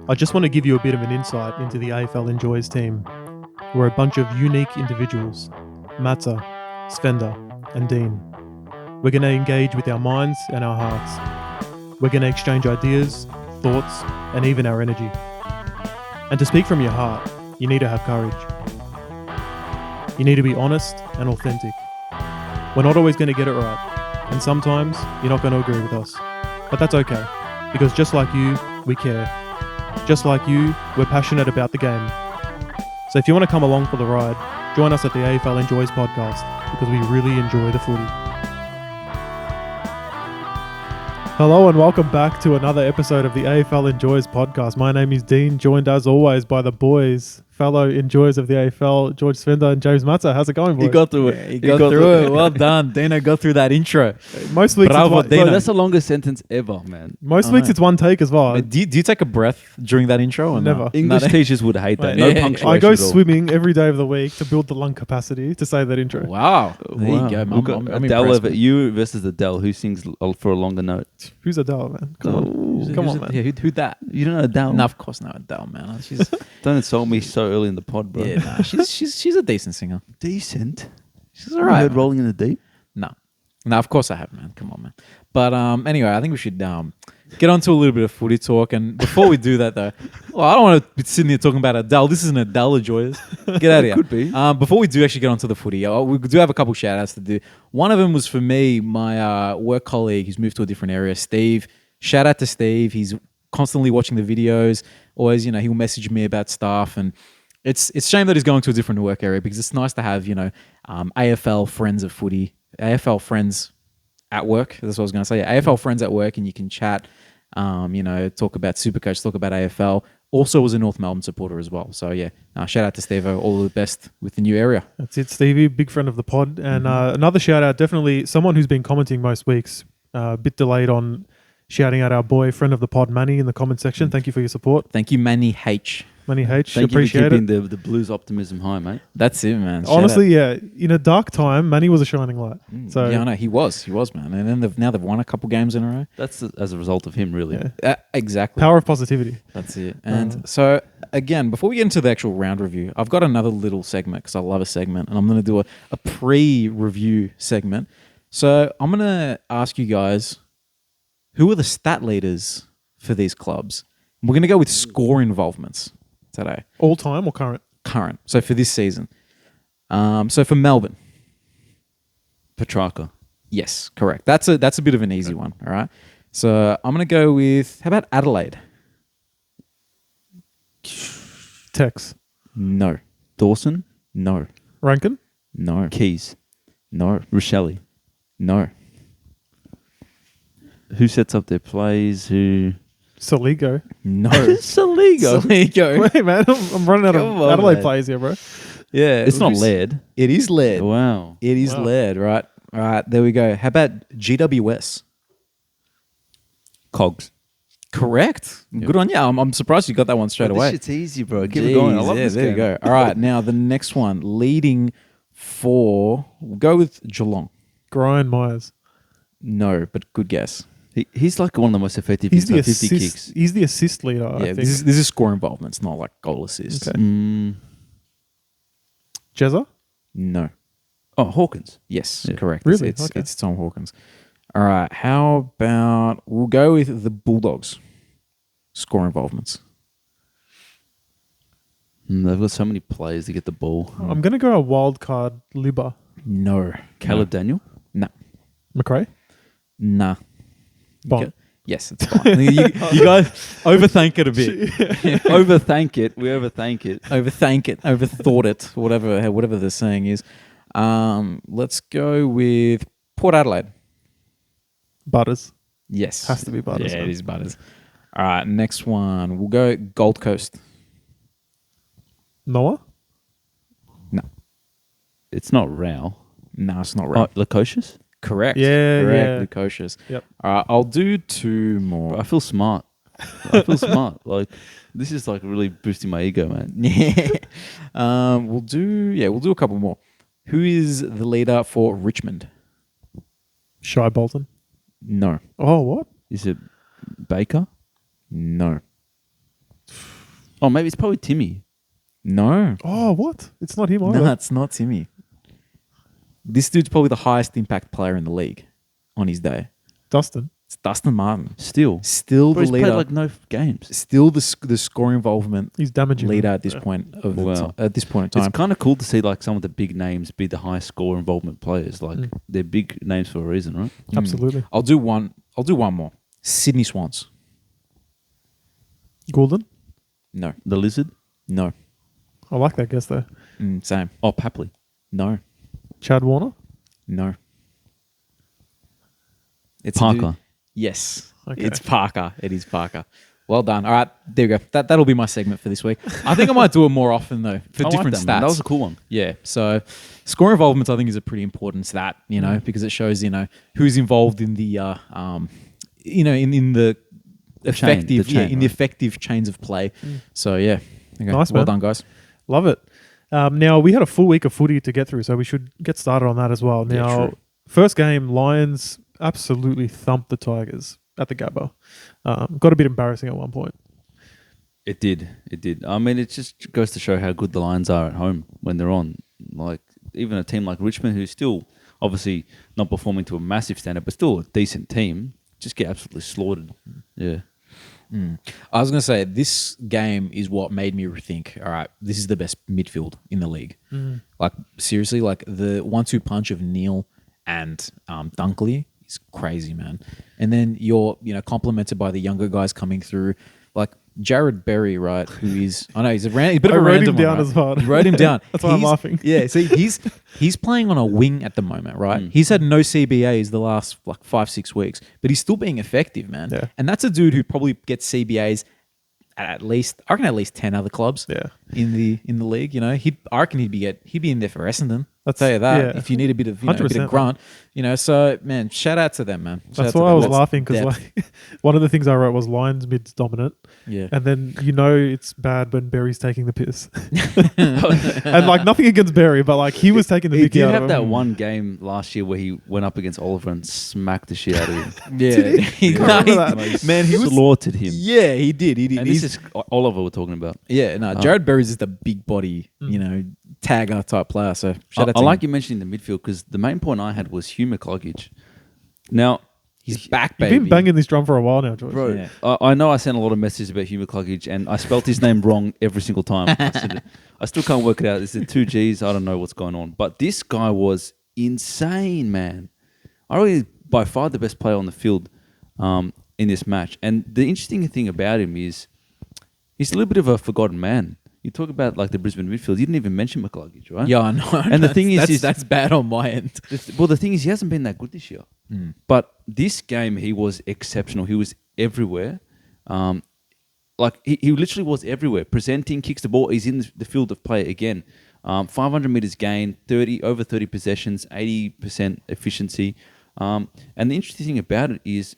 I just want to give you a bit of an insight into the AFL Enjoyers team. We're a bunch of unique individuals, Matsa, Sfenda, and Dean. We're going to engage with our minds and our hearts. We're going to exchange ideas, thoughts, and even our energy. And to speak from your heart, you need to have courage. You need to be honest and authentic. We're not always going to get it right, and sometimes you're not going to agree with us. But that's okay, because just like you, we care. Just like you, we're passionate about the game. So if you want to come along for the ride, join us at the AFL Enjoyers podcast, because we really enjoy the footy. Hello and welcome back to another episode of the AFL Enjoyers podcast. My name is Dean, joined as always by the boys, fellow enjoyers of the AFL, George Sfenda and James Matsa. How's it going, boys? You got through it. You got through it. Well done. Dino got through that intro. Most weeks, Bravo, Dino. Bro, that's the longest sentence ever, man. most weeks it's one take as well. Do you take a breath during that intro? Or Never. No? English No, teachers would hate that. Mate, No yeah. punctuation I go at all. swimming every day of the week to build the lung capacity to say that intro. Wow. There Wow. you go. We've got I'm Adele impressed. over you versus Adele. Who sings for a longer note? Who's Adele, man? Come on. Come on, man. Yeah, who that? You don't know Adele? No, of course not Adele, man. She's Don't insult me so early in the pod, bro. yeah, nah, she's a decent singer. Decent. She's I alright. heard Rolling in the Deep. No, of course I have, man. Come on, man. But anyway, I think we should get on to a little bit of footy talk. And before we do that, though, well, I don't want to be sitting here talking about Adele. This is an Adele Enjoyers. Get out of here. Could be. Before we do actually get onto the footy, we do have a couple shout outs to do. One of them was for me, my work colleague who's moved to a different area, Steve. Shout out to Steve. He's constantly watching the videos. Always, he'll message me about stuff, and it's a shame that he's going to a different work area, because it's nice to have AFL friends of footy, AFL friends at work. That's what I was going to say. AFL friends at work, and you can chat. Talk about Supercoach, talk about AFL. Also was a North Melbourne supporter as well. So yeah, shout out to Steve-O. All the best with the new area. That's it, Stevie. Big friend of the pod. And another shout out, definitely someone who's been commenting most weeks. A bit delayed on shouting out our boy, friend of the pod, Manny, in the comment section. Thank you for your support. Thank you, Manny H. Manny H. Thank you for Appreciate keeping it. the blues optimism high, mate. That's it, man. Shout Honestly, yeah. In a dark time, Manny was a shining light. out. So Yeah, I know. He was, man. And then now they've won a couple games in a row. That's as a result of him, really. yeah. Exactly. Power of positivity. That's it. And so, again, before we get into the actual round review, I've got another little segment, because I love a segment, and I'm going to do a pre-review segment. So I'm going to ask you guys, who are the stat leaders for these clubs? We're going to go with score involvements today. All time or current? Current. So for this season. So for Melbourne. Petrarca. Yes, correct. That's a bit of an easy one, all right? So I'm going to go with, how about Adelaide? Tex. No. Dawson. No. Rankin? No. Keys. No. Rochelle. No. Who sets up their plays? Who? Saligo. No. Saligo. Saligo. Wait, man. I'm running out of Come on, Adelaide man. players here, bro. Yeah. It's not lead. It is lead. Wow. It is Wow. lead, right? All right, there we go. How about GWS? Cogs. Correct. Good on you. I'm surprised you got that one straight away. This shit's easy, bro. Keep it going. I love this there game. you go. All right, now the next one. Leading for... We'll go with Geelong. Brian Myers. No, but good guess. He's like one of the most effective He's the inside 50 assist. kicks. He's the assist leader. I Yeah, think. this is score involvement. It's not like goal assists. Okay. Jezza. No. Oh, Hawkins. Yes, Yeah. correct. Really? It's Okay. Tom Hawkins. All right, how about... We'll go with the Bulldogs. Score involvements. They've got so many players to get the ball. I'm going to go a wild card Libba. No. Caleb Daniel. No. McRae. Nah. Bond. Yes, it's fine. you guys overthink it a bit. Overthink it. We overthink it. Overthink it. Overthought it. Whatever the saying is. Let's go with Port Adelaide. Butters. Yes. Has to be Butters. Yeah, man. it is Butters. All right, next one. We'll go Gold Coast. Noah. No. It's not Rao. No, it's not right. Oh, Lacocious? Correct. Yeah, Correct. yeah. Lucocious. Yep. All right, I'll do two more. I feel smart. I feel smart. Like, this is like really boosting my ego, man. Yeah. We'll do a couple more. Who is the leader for Richmond? Shy Bolton. No. Oh, what? Is it Baker? No. Oh, maybe it's probably Timmy. No. Oh, what? It's not him either. No, it's not Timmy. This dude's probably the highest impact player in the league on his day. Dustin. It's Dustin Martin. Still Still Bro, the he's leader. played like no games. Still the score involvement He's damaging. leader them. at this Yeah. point of Wow. at this point in It's time. kind of cool to see like some of the big names be the high score involvement players. Like they're big names for a reason, right? Absolutely. I'll do one more. Sydney Swans. Goulden. No. The Lizard. No. I like that guess though. Same. Oh, Papley. No. Chad Warner. No. It's a Parker. dude- Yes. Okay. It's Parker. It is Parker. Well done. All right. There you go. That'll be my segment for this week. I think I might do it more often though for I like different that, stats. man. That was a cool one. Yeah. So score involvement, I think, is a pretty important stat, because it shows, who's involved in the, in the effective, chain, the right. effective chains of play. So yeah. Okay. Nice, Well man. done, guys. Love it. Now, we had a full week of footy to get through, so we should get started on that as well. Yeah, Now, true. first game, Lions absolutely thumped the Tigers at the Gabba. Got a bit embarrassing at one point. It did. It did. I mean, it just goes to show how good the Lions are at home when they're on. Like, even a team like Richmond, who's still obviously not performing to a massive standard, but still a decent team, just get absolutely slaughtered. Yeah. I was going to say, this game is what made me rethink, all right, this is the best midfield in the league. Like, seriously, like the 1-2 punch of Neil and Dunkley is crazy, man. And then you're, complemented by the younger guys coming through, like Jared Berry, right, who is, I know, he's a bit of I a wrote random him down one, right? as well. You wrote him down. That's why I'm He's- laughing. Yeah, see, he's playing on a wing at the moment, right? He's had no CBAs the last, 5-6 weeks, but he's still being effective, man. Yeah. And that's a dude who probably gets CBAs at least 10 other clubs Yeah. in the league. I reckon he'd be in there for Essendon. I'll That's- tell you that. yeah. If you need a bit of, a bit 100%, of grunt, So man, shout out to them, man. Shout That's out to why I them. was That's laughing because depth. one of the things I wrote was Lions mid's dominant. Yeah. And then it's bad when Berry's taking the piss. And nothing against Berry, but he was taking the He mickey did out have of that him. one game last year where he went up against Oliver and smacked the shit out of him. Yeah, I remember that. man, he was. slaughtered him. Yeah, he did. He did. And He's- this is Oliver we're talking about. yeah, no, Jared Berry's just a big body, tagger type player. So shout out I to like him. you mentioning the midfield because the main point I had was Hugh McCluggage. Now, He's back, You've baby. been banging this drum for a while now, George. bro, Yeah. I know I sent a lot of messages about Hugh McCluggage and I spelt his name wrong every single time. I still can't work it out. Is it 2 G's? I don't know what's going on. But this guy was insane, man. I really by far the best player on the field in this match. And the interesting thing about him is he's a little bit of a forgotten man. You talk about the Brisbane midfield. You didn't even mention McCluggage, right? Yeah, I know. And the thing is that's bad on my end. Well, the thing is, he hasn't been that good this year. But this game, he was exceptional. He was everywhere. He literally was everywhere. Presenting, kicks the ball. He's in the field of play again. 500 meters gain, over 30 possessions, 80% efficiency. And the interesting thing about it is,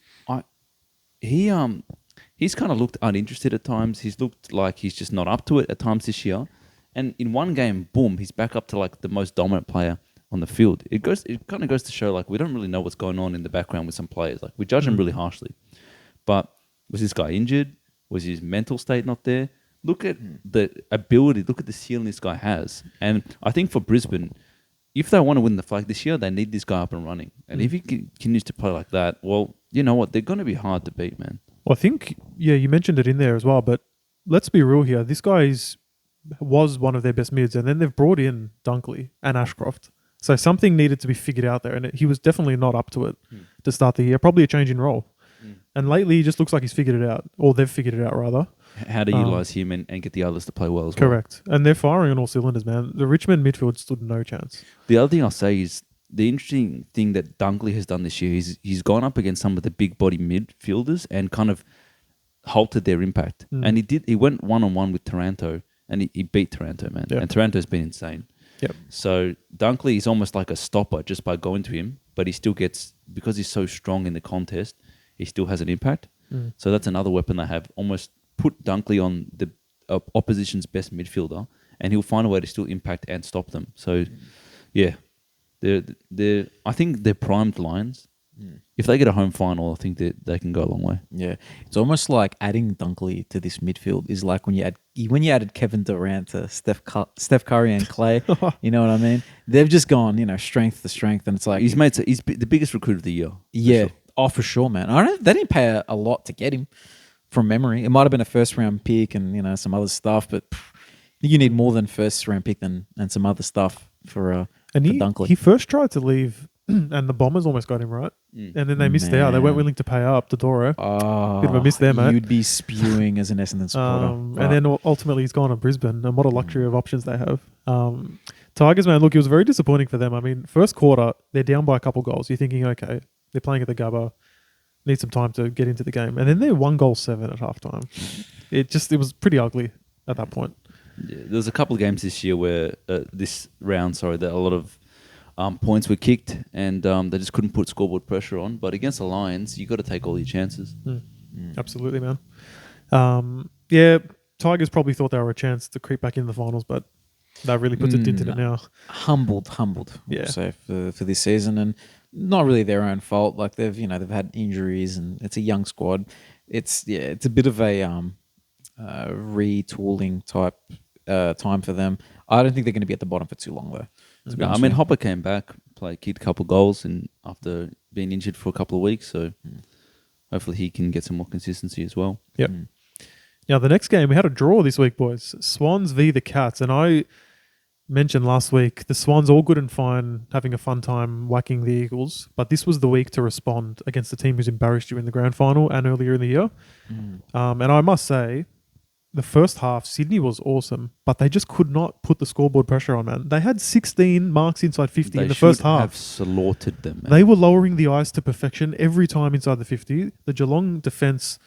he's kind of looked uninterested at times. He's looked like he's just not up to it at times this year. And in one game, boom, he's back up to the most dominant player on the field. It kind of goes to show we don't really know what's going on in the background with some players. We judge them really harshly. But was this guy injured? Was his mental state not there? Look at the ability, look at the ceiling this guy has. And I think for Brisbane, if they want to win the flag this year, they need this guy up and running. And if he continues to play like that, well, you know what? They're going to be hard to beat, man. Well, I think, you mentioned it in there as well, but let's be real here. This guy was one of their best mids, and then they've brought in Dunkley and Ashcroft. So something needed to be figured out there, and he was definitely not up to it to start the year. Probably a change in role. And lately, he just looks like he's figured it out, or they've figured it out, rather. How to utilise him and get the others to play well as well. Correct. And they're firing on all cylinders, man. The Richmond midfield stood no chance. The other thing I'll say is the interesting thing that Dunkley has done this year is he's gone up against some of the big body midfielders and kind of halted their impact. And he went one-on-one with Taranto and he beat Taranto, man. Yep. And Taranto's been insane. Yep. So Dunkley is almost like a stopper just by going to him, but he still gets, because he's so strong in the contest, he still has an impact. So that's another weapon they have. Almost put Dunkley on the opposition's best midfielder, and he'll find a way to still impact and stop them. So, yeah, I think they're primed Lions. if they get a home final, I think that they can go a long way. Yeah, it's almost like adding Dunkley to this midfield is like when you added Kevin Durant to Steph Curry and Clay. You know what I mean? They've just gone, strength to strength, and it's like He's the biggest recruit of the year. Yeah, for sure, man. They didn't pay a lot to get him from memory. It might have been a first round pick and some other stuff, but you need more than first round pick and some other stuff for Dunkley. He first tried to leave, and the Bombers almost got him right, and then they missed out. They weren't willing to pay up. Dodoro, bit of a miss there, mate. You'd be spewing as an Essendon supporter. And then ultimately he's gone to Brisbane, and what a luxury of options they have. Tigers, man, look, it was very disappointing for them. I mean, first quarter, they're down by a couple goals. You're thinking, okay, they're playing at the Gabba, need some time to get into the game. And then they're 1-7 at halftime. It was pretty ugly at that point. Yeah, there's a couple of games this year where that a lot of points were kicked and they just couldn't put scoreboard pressure on. But against the Lions, you got to take all your chances. Absolutely, man. Yeah, Tigers probably thought they were a chance to creep back in the finals, but that really puts a dent in it now. Humbled. Yeah. So for this season, and not really their own fault. Like they've had injuries, and it's a young squad. It's a bit of a retooling type time for them. I don't think they're going to be at the bottom for too long though. I mean, Hopper came back, kicked a couple of goals, and after being injured for a couple of weeks, so hopefully he can get some more consistency as well. Yep. Now, the next game, we had a draw this week, boys. Swans v. the Cats. And I mentioned last week, the Swans all good and fine, having a fun time whacking the Eagles. But this was the week to respond against the team who's embarrassed you in the grand final and earlier in the year. And I must say, the first half, Sydney was awesome, but they just could not put the scoreboard pressure on, man. They had 16 marks inside 50 in the first half. They should have slaughtered them, man. They were lowering the ice to perfection every time inside the 50. The Geelong defence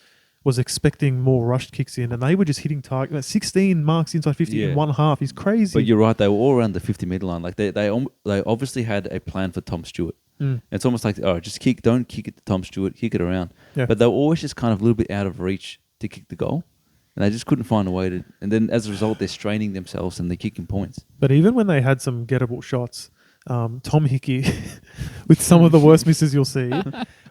was expecting more rushed kicks in, and they were just hitting target. 16 marks inside 50 in one half is crazy. But you're right; they were all around the 50-meter line. Like they obviously had a plan for Tom Stewart. It's almost like, just kick, don't kick it to Tom Stewart, kick it around. Yeah. But they were always just kind of a little bit out of reach to kick the goal, and they just couldn't find a way to. And then as a result, they're straining themselves and they're kicking points. But even when they had some gettable shots, Tom Hickey with some of the worst misses you'll see.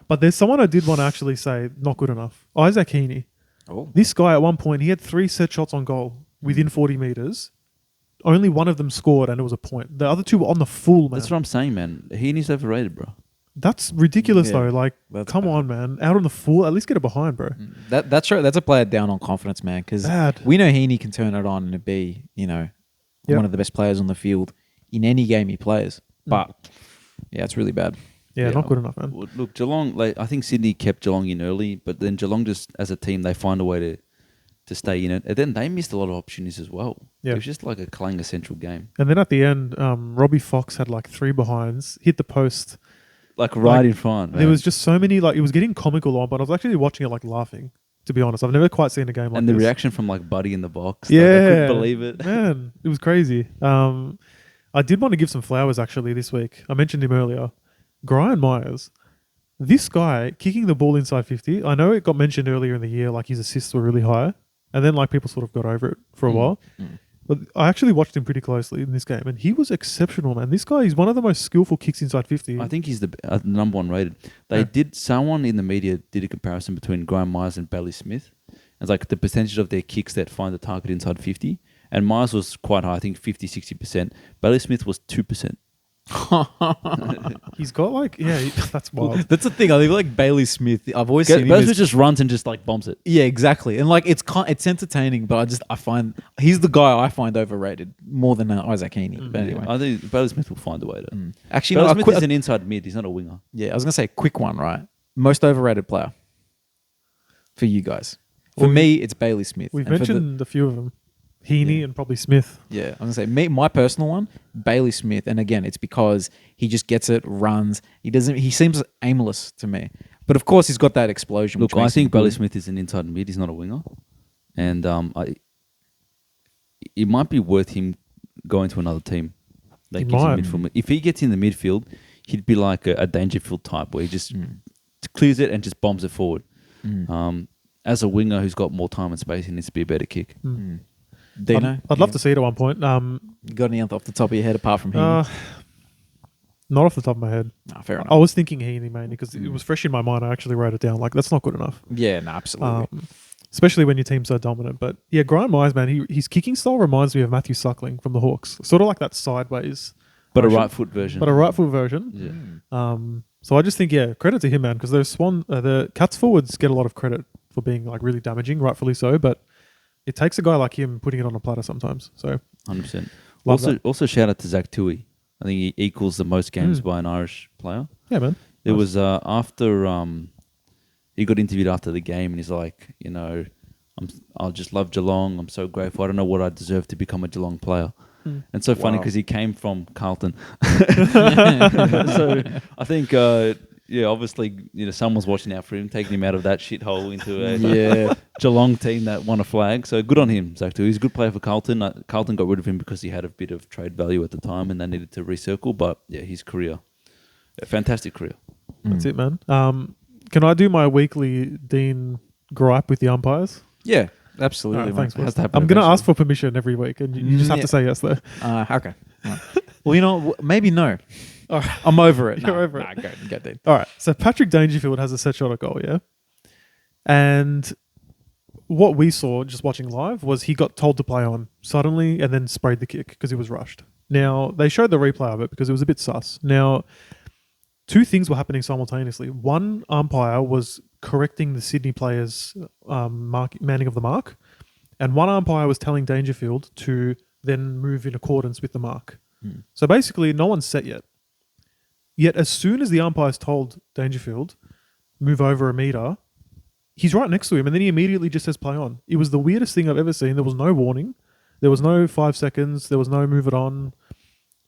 But there's someone I did want to actually say, not good enough. Isaac Heaney. Oh. This guy, at one point, he had 3 set shots on goal within 40 metres. Only one of them scored, and it was a point. The other two were on the full, man. That's what I'm saying, man. Heaney's overrated, bro. That's ridiculous, though. Like, come on, man. Out on the full, at least get it behind, bro. That's right. That's a player down on confidence, man. Because we know Heaney can turn it on and be, one of the best players on the field in any game he plays. But, it's really bad. Yeah, not good enough, man. Look, Geelong, I think Sydney kept Geelong in early, but then Geelong just, as a team, they find a way to stay in it. And then they missed a lot of opportunities as well. Yeah. It was just like a Kalanga Central game. And then at the end, Robbie Fox had 3 behinds, hit the post. Right in front, man. There was just so many, it was getting comical on, but I was actually watching it laughing, to be honest. I've never quite seen a game like this. And the reaction from Buddy in the box. Yeah. I couldn't believe it. Man, it was crazy. I did want to give some flowers, actually, this week. I mentioned him earlier. Brian Myers. This guy kicking the ball inside 50, I know it got mentioned earlier in the year, his assists were really high. And then people sort of got over it for a while. But I actually watched him pretty closely in this game, and he was exceptional, man. This guy is one of the most skillful kicks inside 50. I think he's the number 1 rated. Someone in the media did a comparison between Graham Myers and Bailey Smith. It's the percentage of their kicks that find the target inside 50. And Myers was quite high, I think 50, 60%. Bailey Smith was 2%. He's got that's wild. That's the thing. I think Bailey Smith. I've always seen Bailey Smith just runs and just bombs it. Yeah, exactly. And it's entertaining, but I find he's the guy I find overrated more than Isaac Heaney. But anyway, I think Bailey Smith will find a way to. Actually, Bailey Smith is an inside mid. He's not a winger. Yeah, I was gonna say a quick one, right? Most overrated player for you guys. For me, it's Bailey Smith. We've mentioned a few of them. Heaney and probably Smith. Yeah, I was going to say, my personal one, Bailey Smith. And again, it's because he just gets it, runs. He seems aimless to me. But of course, he's got that explosion. Look, I think Bailey Smith is an inside mid. He's not a winger. And it might be worth him going to another team. If he gets in the midfield, he'd be like a Dangerfield type where he just clears it and just bombs it forward. As a winger who's got more time and space, he needs to be a better kick. Dino? I'd love to see it at one point. You got any off the top of your head apart from him? Not off the top of my head. Nah, fair enough. I was thinking Heaney mainly because it was fresh in my mind. I actually wrote it down. Like, that's not good enough. Yeah, no, absolutely. Especially when your team's so dominant. But yeah, Grant Myers, man, his kicking style reminds me of Matthew Suckling from the Hawks. Sort of like that sideways. But a motion, right foot version. But a right foot version. Yeah. So I just think, credit to him, man, because the Cats forwards get a lot of credit for being like really damaging, rightfully so. But it takes a guy like him putting it on a platter sometimes. So 100%. Love Also shout out to Zach Tui. I think he equals the most games by an Irish player. yeah, man. It was after he got interviewed after the game, and he's like, I just love Geelong. I'm so grateful. I don't know what I deserve to become a Geelong player. And so funny because he came from Carlton. So I think, obviously, someone's watching out for him, taking him out of that shithole into a Geelong team that won a flag. So good on him, Zach. He's a good player for Carlton. Carlton got rid of him because he had a bit of trade value at the time, and they needed to recircle. But yeah, his career, a fantastic career. That's it, man. Can I do my weekly Dean gripe with the umpires? Yeah, absolutely. Right, thanks, Has boss. to happen I'm going to eventually. ask for permission every week, and you just have to say yes, though. Okay. Right. Well, maybe no. All right. I'm over it. You're over it. Go, Dean. All right. So Patrick Dangerfield has a set shot at goal, yeah? And what we saw just watching live was he got told to play on suddenly and then sprayed the kick because he was rushed. Now, they showed the replay of it because it was a bit sus. Now, two things were happening simultaneously. One umpire was correcting the Sydney players' manning of the mark, and one umpire was telling Dangerfield to then move in accordance with the mark. So basically, no one's set yet. Yet as soon as the umpire's told Dangerfield, move over a metre, he's right next to him, and then he immediately just says play on. It was the weirdest thing I've ever seen. There was no warning. There was no 5 seconds. There was no move it on.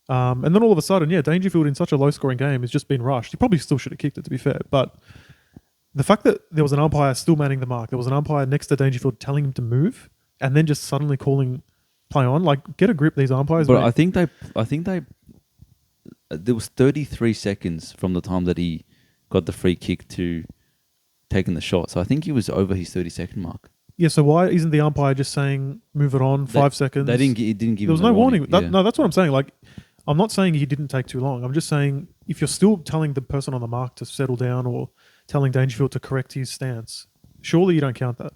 And then all of a sudden, Dangerfield in such a low-scoring game has just been rushed. He probably still should have kicked it, to be fair. But the fact that there was an umpire still manning the mark, there was an umpire next to Dangerfield telling him to move, and then just suddenly calling play on, like, get a grip, these umpires. But mate. I think they there was 33 seconds from the time that he got the free kick to taking the shot. So I think he was over his 30-second mark. Yeah, so why isn't the umpire just saying move it on, 5 seconds? They didn't give. There was him no the warning. Yeah. No, that's what I'm saying. Like, I'm not saying he didn't take too long. I'm just saying if you're still telling the person on the mark to settle down or telling Dangerfield to correct his stance, surely you don't count that.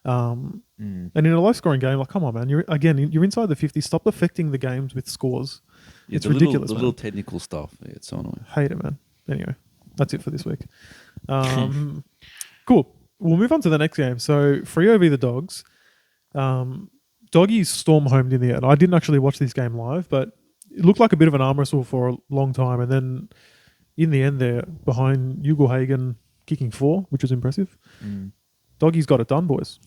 And in a low-scoring game, like, come on, man, you're inside the 50. Stop affecting the games with scores. Yeah, It's the ridiculous. The man. little technical stuff. Yeah, it's so annoying. Hate it, man. Anyway, that's it for this week. Cool. We'll move on to the next game. So Freo v the Dogs. Doggies storm homed in the end. I didn't actually watch this game live, but it looked like a bit of an arm wrestle for a long time. And then in the end, they're behind Ugle-Hagan kicking 4, which was impressive. Doggies got it done, boys.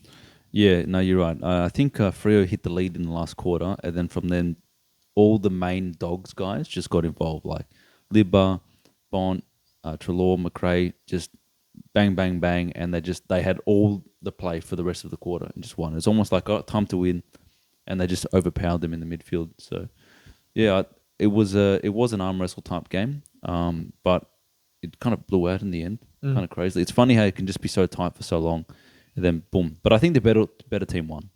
Yeah, no, you're right. I think Freo hit the lead in the last quarter, and then from then, all the main Dogs guys just got involved, like Libba, Bont, Treloar, McRae, just bang, bang, bang, and they had all the play for the rest of the quarter and just won. It's almost like time to win, and they just overpowered them in the midfield. So, yeah, it was an arm wrestle type game, but it kind of blew out in the end, kind of crazy. It's funny how it can just be so tight for so long, and then boom. But I think the better team won.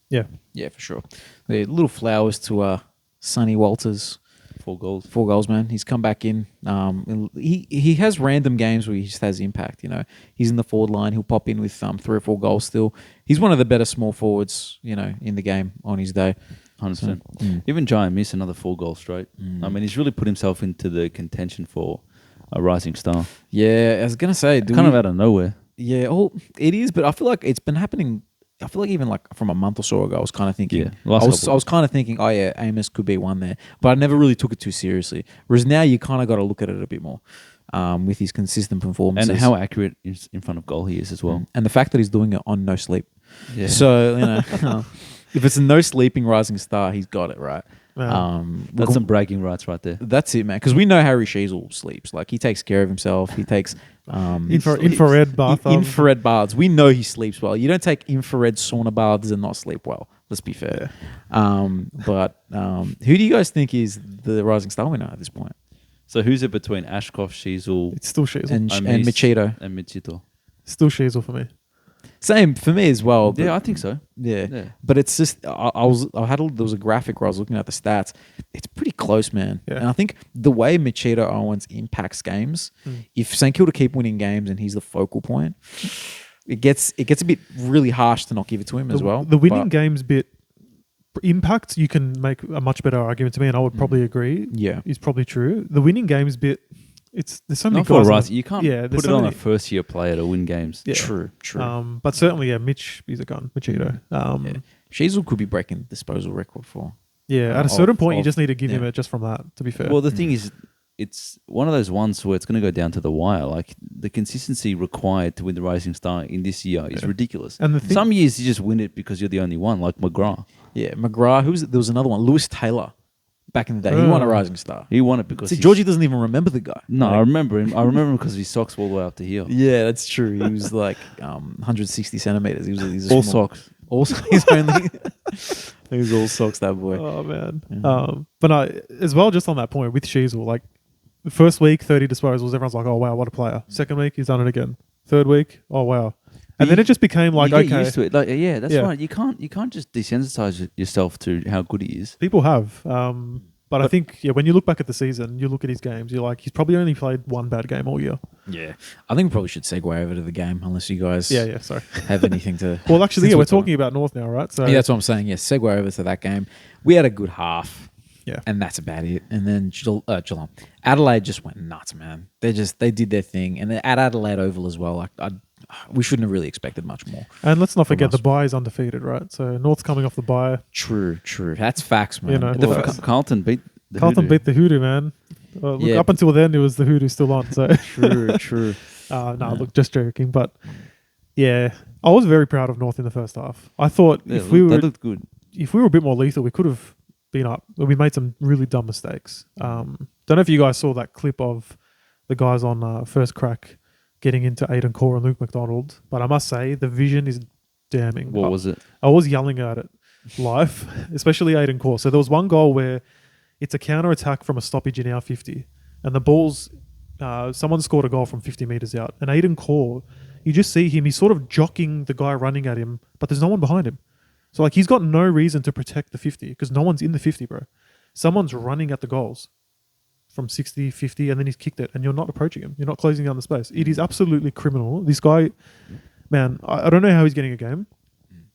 Yeah, for sure. The little flowers to Sonny Walters. 4 goals. 4 goals, man. He's come back in. He has random games where he just has impact. He's in the forward line. He'll pop in with 3 or 4 goals. Still, he's one of the better small forwards. In the game on his day. 100%. Even Giant missed another 4 goals straight. I mean, he's really put himself into the contention for a rising star. Yeah, I was gonna say, Kind of out of nowhere. Yeah, it is, but I feel like it's been happening. I feel like even like from a month or so ago, I was kind of thinking. I was kind of thinking, oh yeah, Amos could be one there, but I never really took it too seriously. Whereas now you kind of got to look at it a bit more, with his consistent performances and how accurate in front of goal he is as well, and the fact that he's doing it on no sleep. Yeah. So if it's a no sleeping rising star, he's got it right. That's some bragging rights right there. That's it, man. Because we know Harry Sheasel sleeps. Like, he takes care of himself. He takes infrared bath. Infrared baths. We know he sleeps well. You don't take infrared sauna baths and not sleep well. Let's be fair. But who do you guys think is the rising star winner at this point? So who's it between Ashkoff, Sheasel, It's still Sheasel. And Machito. and Michito? Still Sheasel for me. Same for me as well. But Yeah, I think so. yeah. But it's just there was a graphic where I was looking at the stats. It's pretty close, man. Yeah. And I think the way Machida Owens impacts games, if St Kilda keep winning games and he's the focal point, it gets a bit really harsh to not give it to him as well. The winning games bit impact, you can make a much better argument to me, and I would probably agree. Yeah. Is probably true. The winning games bit, there's so many Not for guys. Rice. You can't there's put it so on many- a first-year player to win games. Yeah. True. But certainly, yeah, Mitch, he's a gun. Machida. Yeah. Sheasel could be breaking the disposal record for. Yeah, at a certain point, you of- just need to give him yeah. it just from that, to be fair. Well, the thing is, it's one of those ones where it's going to go down to the wire. Like the consistency required to win the Rising Star in this year is ridiculous. And the thing- Some years you just win it because you're the only one, like McGrath. Yeah, McGrath. There was another one, Lewis Taylor, back in the day. He won a Rising Star. He won it because See, Georgie doesn't even remember the guy. No, Like, I remember him. I remember him because his socks were all the way up to here. Yeah, that's true. He was like 160 centimeters. He's All small- socks. Also, he's only. He was all socks, that boy. Oh man. Yeah. But as well, just on that point with Sheasel, like the first week, 30 disposals, everyone's like, "Oh wow, what a player!" Second week, he's done it again. Third week, oh wow. And then it just became like, you get okay, used to it. Like, yeah, that's Yeah. right. You can't just desensitize yourself to how good he is. people have. But I think, when you look back at the season, you look at his games, you're like, he's probably only played one bad game all year. Yeah, I think we probably should segue over to the game, unless you guys Yeah, sorry. have anything to. Well, actually, Since we're we're talking about North now, right? So Yeah, that's what I'm saying. Yeah, segue over to that game. We had a good half. Yeah. And that's about it. And then Geelong. Adelaide just went nuts, man. They did their thing. And at Adelaide Oval as well. We shouldn't have really expected much more. And let's not forget us. the bye is undefeated, right? So North's coming off the bye. True. That's facts, man. You know, The well, f- Carlton beat the Carlton Hoodoo. beat the Hoodoo, man. Look, Yeah. up until then, it was the Hoodoo still on. So true. look, just joking. But yeah, I was very proud of North in the first half. I thought Yeah, if we they were looked good. a bit more lethal, we could have been up. We made some really dumb mistakes. Don't know if you guys saw that clip of the guys on First Crack getting into Aiden Core and Luke McDonald, but I must say the vision is damning. What was it? I was yelling at it live, especially Aiden Core. So there was one goal where it's a counter attack from a stoppage in our 50, and the ball's someone scored a goal from 50 meters out, and Aiden Core, you just see him. He's sort of jockeying the guy running at him, but there's no one behind him. So like he's got no reason to protect the 50 because no one's in the 50, bro. Someone's running at the goals from 60, 50, and then he's kicked it, and you're not approaching him. You're not closing down the space. It is absolutely criminal. This guy, man, I don't know how he's getting a game.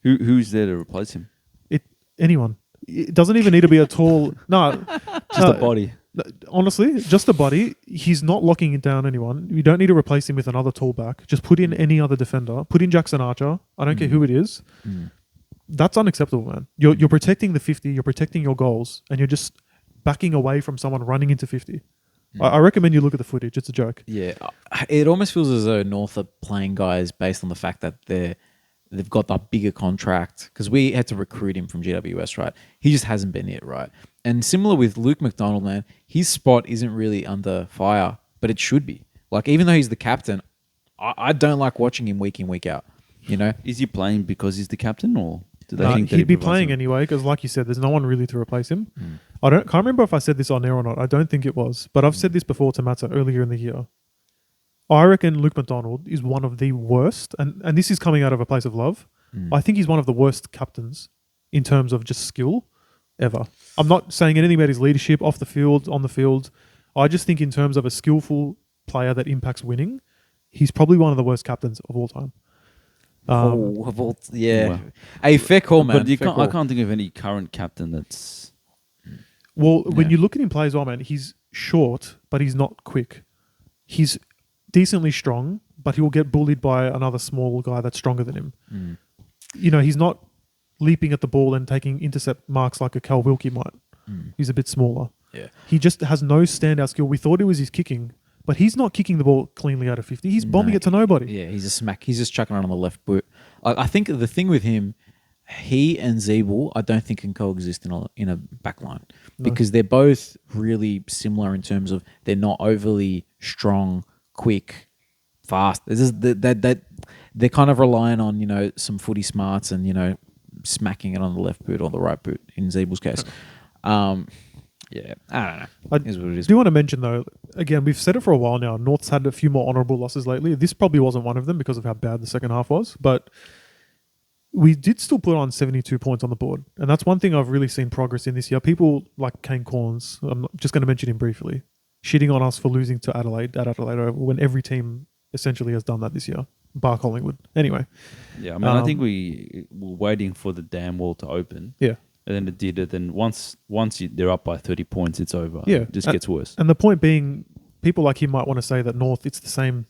Who's there to replace him? Anyone. It doesn't even need to be a tall... No. Just a body. Honestly, just a body. He's not locking it down anyone. You don't need to replace him with another tall back. Just put in any other defender. Put in Jackson Archer. I don't care who it is. That's unacceptable, man. You're protecting the 50. You're protecting your goals, and you're just backing away from someone running into 50. I recommend you look at the footage. It's a joke. Yeah. It almost feels as though North are playing guys based on the fact that they've got that bigger contract, because we had to recruit him from GWS, right? He just hasn't been it, right? And similar with Luke McDonald, man, his spot isn't really under fire, but it should be. Like, even though he's the captain, I don't like watching him week in, week out, you know? Is he playing because he's the captain, or do they No, think that he'd be provides playing him? anyway because, like you said, there's no one really to replace him. I can't remember if I said this on air or not. I don't think it was, but I've said this before to Matsa earlier in the year. I reckon Luke McDonald is one of the worst, and this is coming out of a place of love. I think he's one of the worst captains in terms of just skill ever. I'm not saying anything about his leadership off the field, on the field. I just think in terms of a skillful player that impacts winning, he's probably one of the worst captains of all time. Yeah. Wow. Hey, fair call, man. But you Fair can't, I call. can't think of any current captain that's... Well, when Yeah. you look at him play as well, man, he's short, but he's not quick. He's decently strong, but he will get bullied by another small guy that's stronger than him. You know, he's not leaping at the ball and taking intercept marks like a Cal Wilkie might. He's a bit smaller. Yeah. He just has no standout skill. We thought it was his kicking, but he's not kicking the ball cleanly out of 50. He's bombing it to nobody. Yeah, he's a smack. He's just chucking it on the left boot. I think the thing with him, he and Zeeble, I don't think can coexist in a back line because they're both really similar in terms of they're not overly strong, quick, fast. It's just that they're kind of relying on, you know, some footy smarts and, you know, smacking it on the left boot or the right boot in Zeeble's case. Yeah, I don't know. I It is what it is. do want to mention, though, again, we've said it for a while now, North's had a few more honourable losses lately. This probably wasn't one of them because of how bad the second half was, but we did still put on 72 points on the board. And that's one thing I've really seen progress in this year. People like Kane Corns, I'm just going to mention him briefly, shitting on us for losing to Adelaide when every team essentially has done that this year, bar Collingwood. Anyway. Yeah, I mean, I think we were waiting for the damn wall to open. Yeah. And then it did it. Then once they're up by 30 points, it's over. Yeah. It just gets worse. And the point being, people like him might want to say that North, it's the same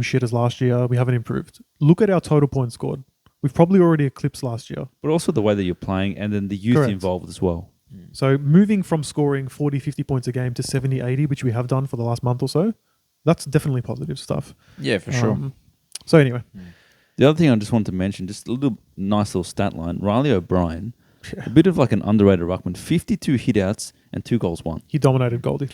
shit as last year. We haven't improved. Look at our total points scored. We've probably already eclipsed last year. But also the way that you're playing and then the youth Correct. involved as well. So moving from scoring 40, 50 points a game to 70, 80, which we have done for the last month or so, that's definitely positive stuff. Yeah, for sure. So anyway. The other thing I just wanted to mention, just a nice little stat line. Riley O'Brien, a bit of like an underrated ruckman, 52 hitouts and 2 goals won. He dominated Goldie.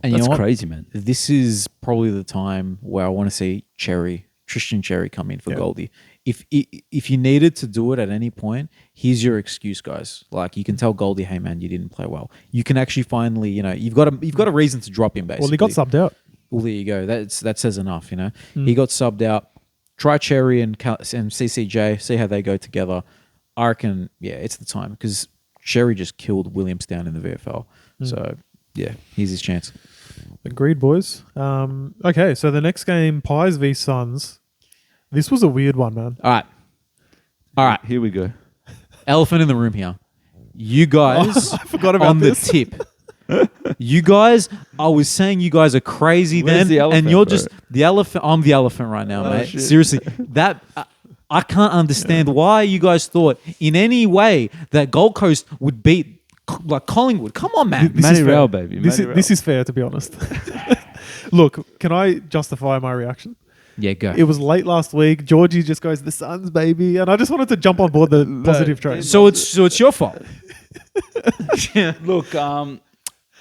And you That's know what? crazy, man. This is probably the time where I want to see Tristan Cherry come in for Goldie. If you needed to do it at any point, here's your excuse, guys. Like, you can tell Goldie, hey man, you didn't play well. You can actually finally, you've got a reason to drop him, basically. Well, he got subbed out. Well, there you go. That says enough. He got subbed out. Try Cherry and CCJ. See how they go together. I reckon, it's the time because Cherry just killed Williamstown in the VFL. So here's his chance. Agreed, boys. Okay, so the next game, Pies v Suns. This was a weird one, man. All right. Here we go. Elephant in the room here. You guys I forgot about on this. the tip. You guys, I was saying you guys are crazy Where's then, the elephant, and you're bro? just the elephant. I'm the elephant right now, mate. shit. Seriously, that I can't understand why you guys thought in any way that Gold Coast would beat like Collingwood. Come on, man. This Matty is fair. Rowell, baby. This is fair, to be honest. Look, can I justify my reaction? Yeah, go. It was late last week. Georgie just goes, the Suns, baby. And I just wanted to jump on board the positive train. So it's your fault. Look,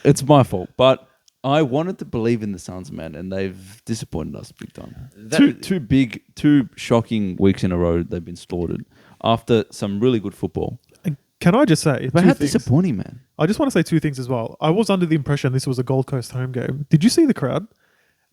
it's my fault, but I wanted to believe in the Suns, man, and they've disappointed us big time. Two shocking weeks in a row they've been slaughtered after some really good football. And can I just say, But two how things. disappointing, man. I just want to say two things as well. I was under the impression this was a Gold Coast home game. Did you see the crowd?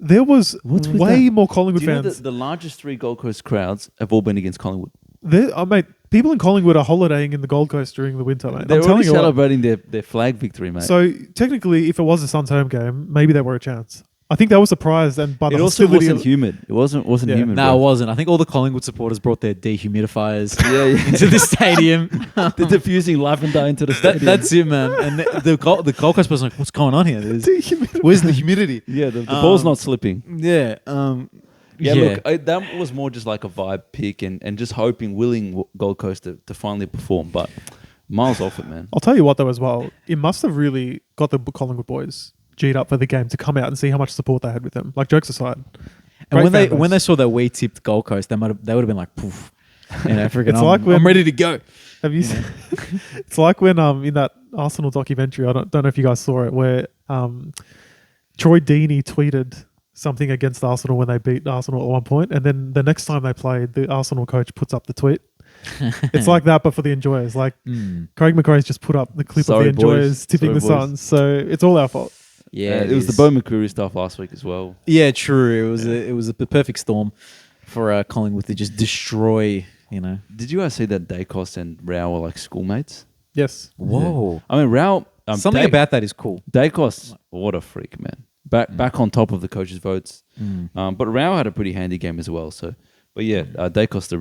There was What's with way that? more Collingwood Do you know fans. that the largest 3 Gold Coast crowds have all been against Collingwood? Mate, people in Collingwood are holidaying in the Gold Coast during the winter, mate. They're I'm telling already you what. celebrating their flag victory, mate. So technically, if it was a Suns home game, maybe they were a chance. I think they were surprised and by the it also hostility. wasn't humid. It wasn't Yeah. humid. No, bro. it wasn't. I think all the Collingwood supporters brought their dehumidifiers Yeah. into the stadium. They're diffusing lavender into the stadium. That's it, man. And the Gold Coast person like, what's going on here? Where's the humidity? Yeah, the ball's not slipping. Yeah. Look, that was more just like a vibe pick and just willing Gold Coast to finally perform, but miles off it, man. I'll tell you what, though, as well. It must have really got the Collingwood boys G'd up for the game to come out and see how much support they had with them. Like, jokes aside. And Great fan base. when they saw that we tipped Gold Coast, they would have been like, poof. Freaking, It's like when- I'm ready to go. Have you seen? It's like when in that Arsenal documentary, I don't know if you guys saw it, where Troy Deeney tweeted something against Arsenal when they beat Arsenal at one point, and then the next time they played, the Arsenal coach puts up the tweet. It's like that, but for the Enjoyers. Like Craig McRae's just put up the clip Sorry, of the Enjoyers boys. tipping Sorry, the boys. Suns, so it's all our fault. Yeah, it was the Bo McCreary stuff last week as well. Yeah, true. It was a perfect storm for Collingwood to just destroy. Did you guys see that Dacos and Rao were like schoolmates? Yes. Whoa. I mean, Rao... Something about that is cool. Dacos, what a freak, man. Back on top of the coaches' votes. But Rao had a pretty handy game as well. So, but yeah, Dacos the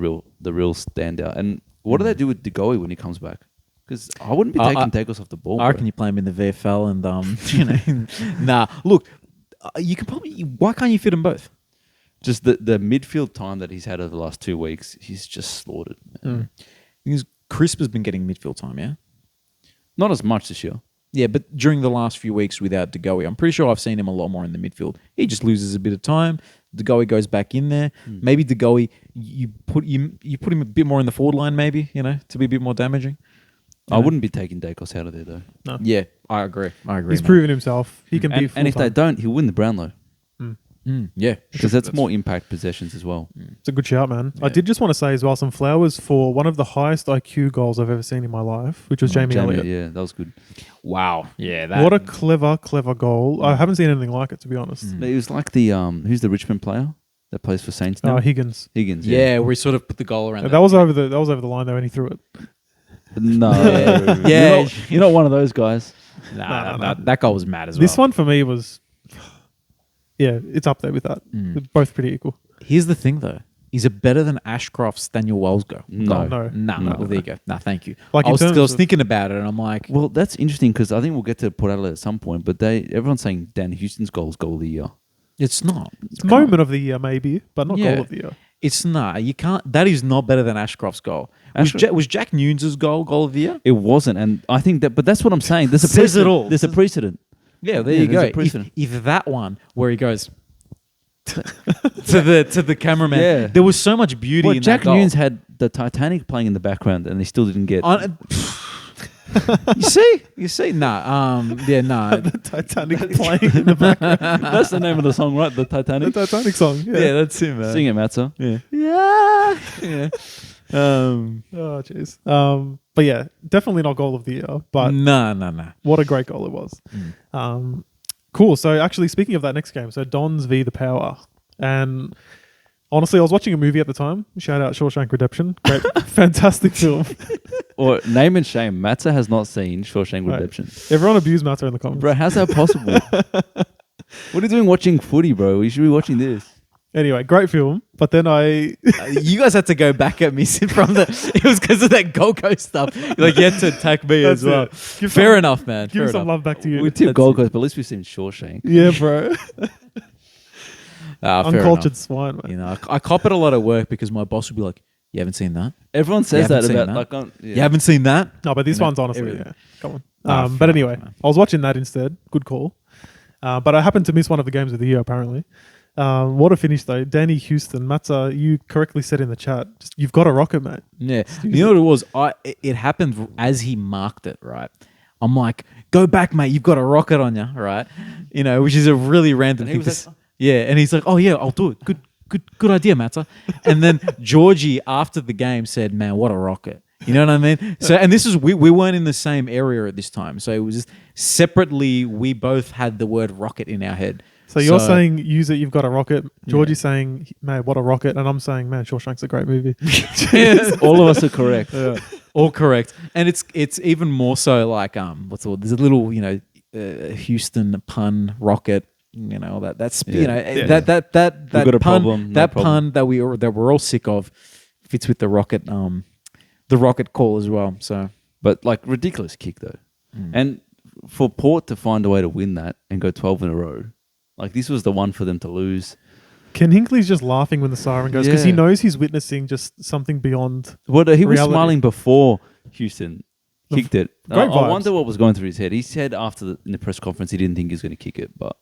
real standout. And what do they do with DeGoey when he comes back? Because I wouldn't be taking Dacos off the ball. I reckon you play him in the VFL and Nah, look, you can probably. Why can't you fit them both? Just the midfield time that he's had over the last 2 weeks, he's just slaughtered. Man. Because Crisp has been getting midfield time, yeah. Not as much this year. Yeah, but during the last few weeks without DeGoey, I'm pretty sure I've seen him a lot more in the midfield. He just loses a bit of time. DeGoey goes back in there. Maybe DeGoey, you put him a bit more in the forward line, maybe to be a bit more damaging. I wouldn't be taking Dacos out of there though. No. Yeah, I agree. He's proven himself. He can be And if they full-time. don't, he'll win the Brownlow. Yeah. because that's more impact possessions as well. It's a good shout, man. I Yeah. did just want to say as well some flowers for one of the highest IQ goals I've ever seen in my life, which was Jamie Elliott. Yeah, that was good. Wow. Yeah. That, What a clever goal. I haven't seen anything like it, to be honest. It was like the who's the Richmond player that plays for Saints now? Higgins. Higgins. Yeah, we sort of put the goal around That was over the line though, and he threw it. No. Yeah. You're not one of those guys. Nah, that goal was mad as well. This one for me was, it's up there with that. They're both pretty equal. Here's the thing, though. Is it better than Ashcroft's Daniel Wells goal? No. No. Well, there you go. Nah, thank you. Like I in was terms of- thinking about it, and I'm like, Well, that's interesting because I think we'll get to Port Adelaide at some point, but everyone's saying Dan Houston's goal of the year. it's not. It's moment of the year, maybe, but not Yeah. goal of the year. It's not. You can't. That is not better than Ashcroft's goal. Was Jack Nunes' goal of the year? It wasn't, and I think that, but that's what I'm saying. There's a Says precedent. it all. There's a precedent. Yeah, there Yeah, you there's go. a precedent. If that one where he goes to the cameraman, Yeah. there was so much beauty Well, in Jack that goal. Nunes had the Titanic playing in the background, and they still didn't get. you see, nah, The Titanic playing in the background. That's the name of the song, right? The The Titanic. Titanic song. Yeah. that's him, man. Sing it, Matsa. Yeah. Oh, jeez. But yeah, definitely not goal of the year, but No. what a great goal it was. Cool. So actually, speaking of that next game, so Dons v the Power, and honestly, I was watching a movie at the time. Shout out Shawshank Redemption. Great, fantastic film. Or name and shame. Matsa has not seen Shawshank Right. Redemption. Everyone abused Matsa in the comments. Bro, how's that possible? What are you doing watching footy, bro? You should be watching this. Anyway, great film. But then You guys had to go back at me from the. It was because of that Gold Coast stuff. Like you had to attack me as well. Fair enough, man. Give Fair some enough. love back to you. We tipped Gold Coast, but at least we've seen Shawshank. Yeah, bro. Fair Uncultured enough. swine, man. You know, I cop it a lot at work because my boss would be like, "You haven't seen that? Everyone says haven't that seen about that? yeah. You haven't seen that?" No, but this You know, one's honestly, everything. yeah. Come on. Ah, But fair anyway, enough, man. I was watching that instead. Good call. But I happened to miss one of the games of the year, apparently. What a finish, though. Danny Houston. Matza, you correctly said in the chat, you've got a rocket, mate. Yeah. You know what it was? It happened as he marked it, right? I'm like, "Go back, mate. You've got a rocket on you," right? You know, which is a really random And he thing. was like, Yeah, and he's like, "Oh yeah, I'll do it. Good idea, Matza." And then Georgie after the game said, "Man, what a rocket." You know what I mean? So, and this is we weren't in the same area at this time, so it was just separately. We both had the word rocket in our head. So you're saying, use it, you've got a rocket. Georgie's saying, man, what a rocket. And I'm saying, man, Shawshank's a great movie. all of us are correct. all correct, and it's even more so like what's the word? There's a little Houston pun rocket. You know that's Yeah. you know Yeah. that got a pun problem, no that problem. pun that we're all sick of fits with the rocket call as well. So But like ridiculous kick though. And for Port to find a way to win that and go 12 in a row, like this was the one for them to lose. Ken Hinckley's just laughing when the siren goes because he Yeah. knows he's witnessing just something beyond. Well, he was Reality. smiling before Houston kicked it. Great I vibes. wonder what was going through his head. He said in the press conference he didn't think he was going to kick it, but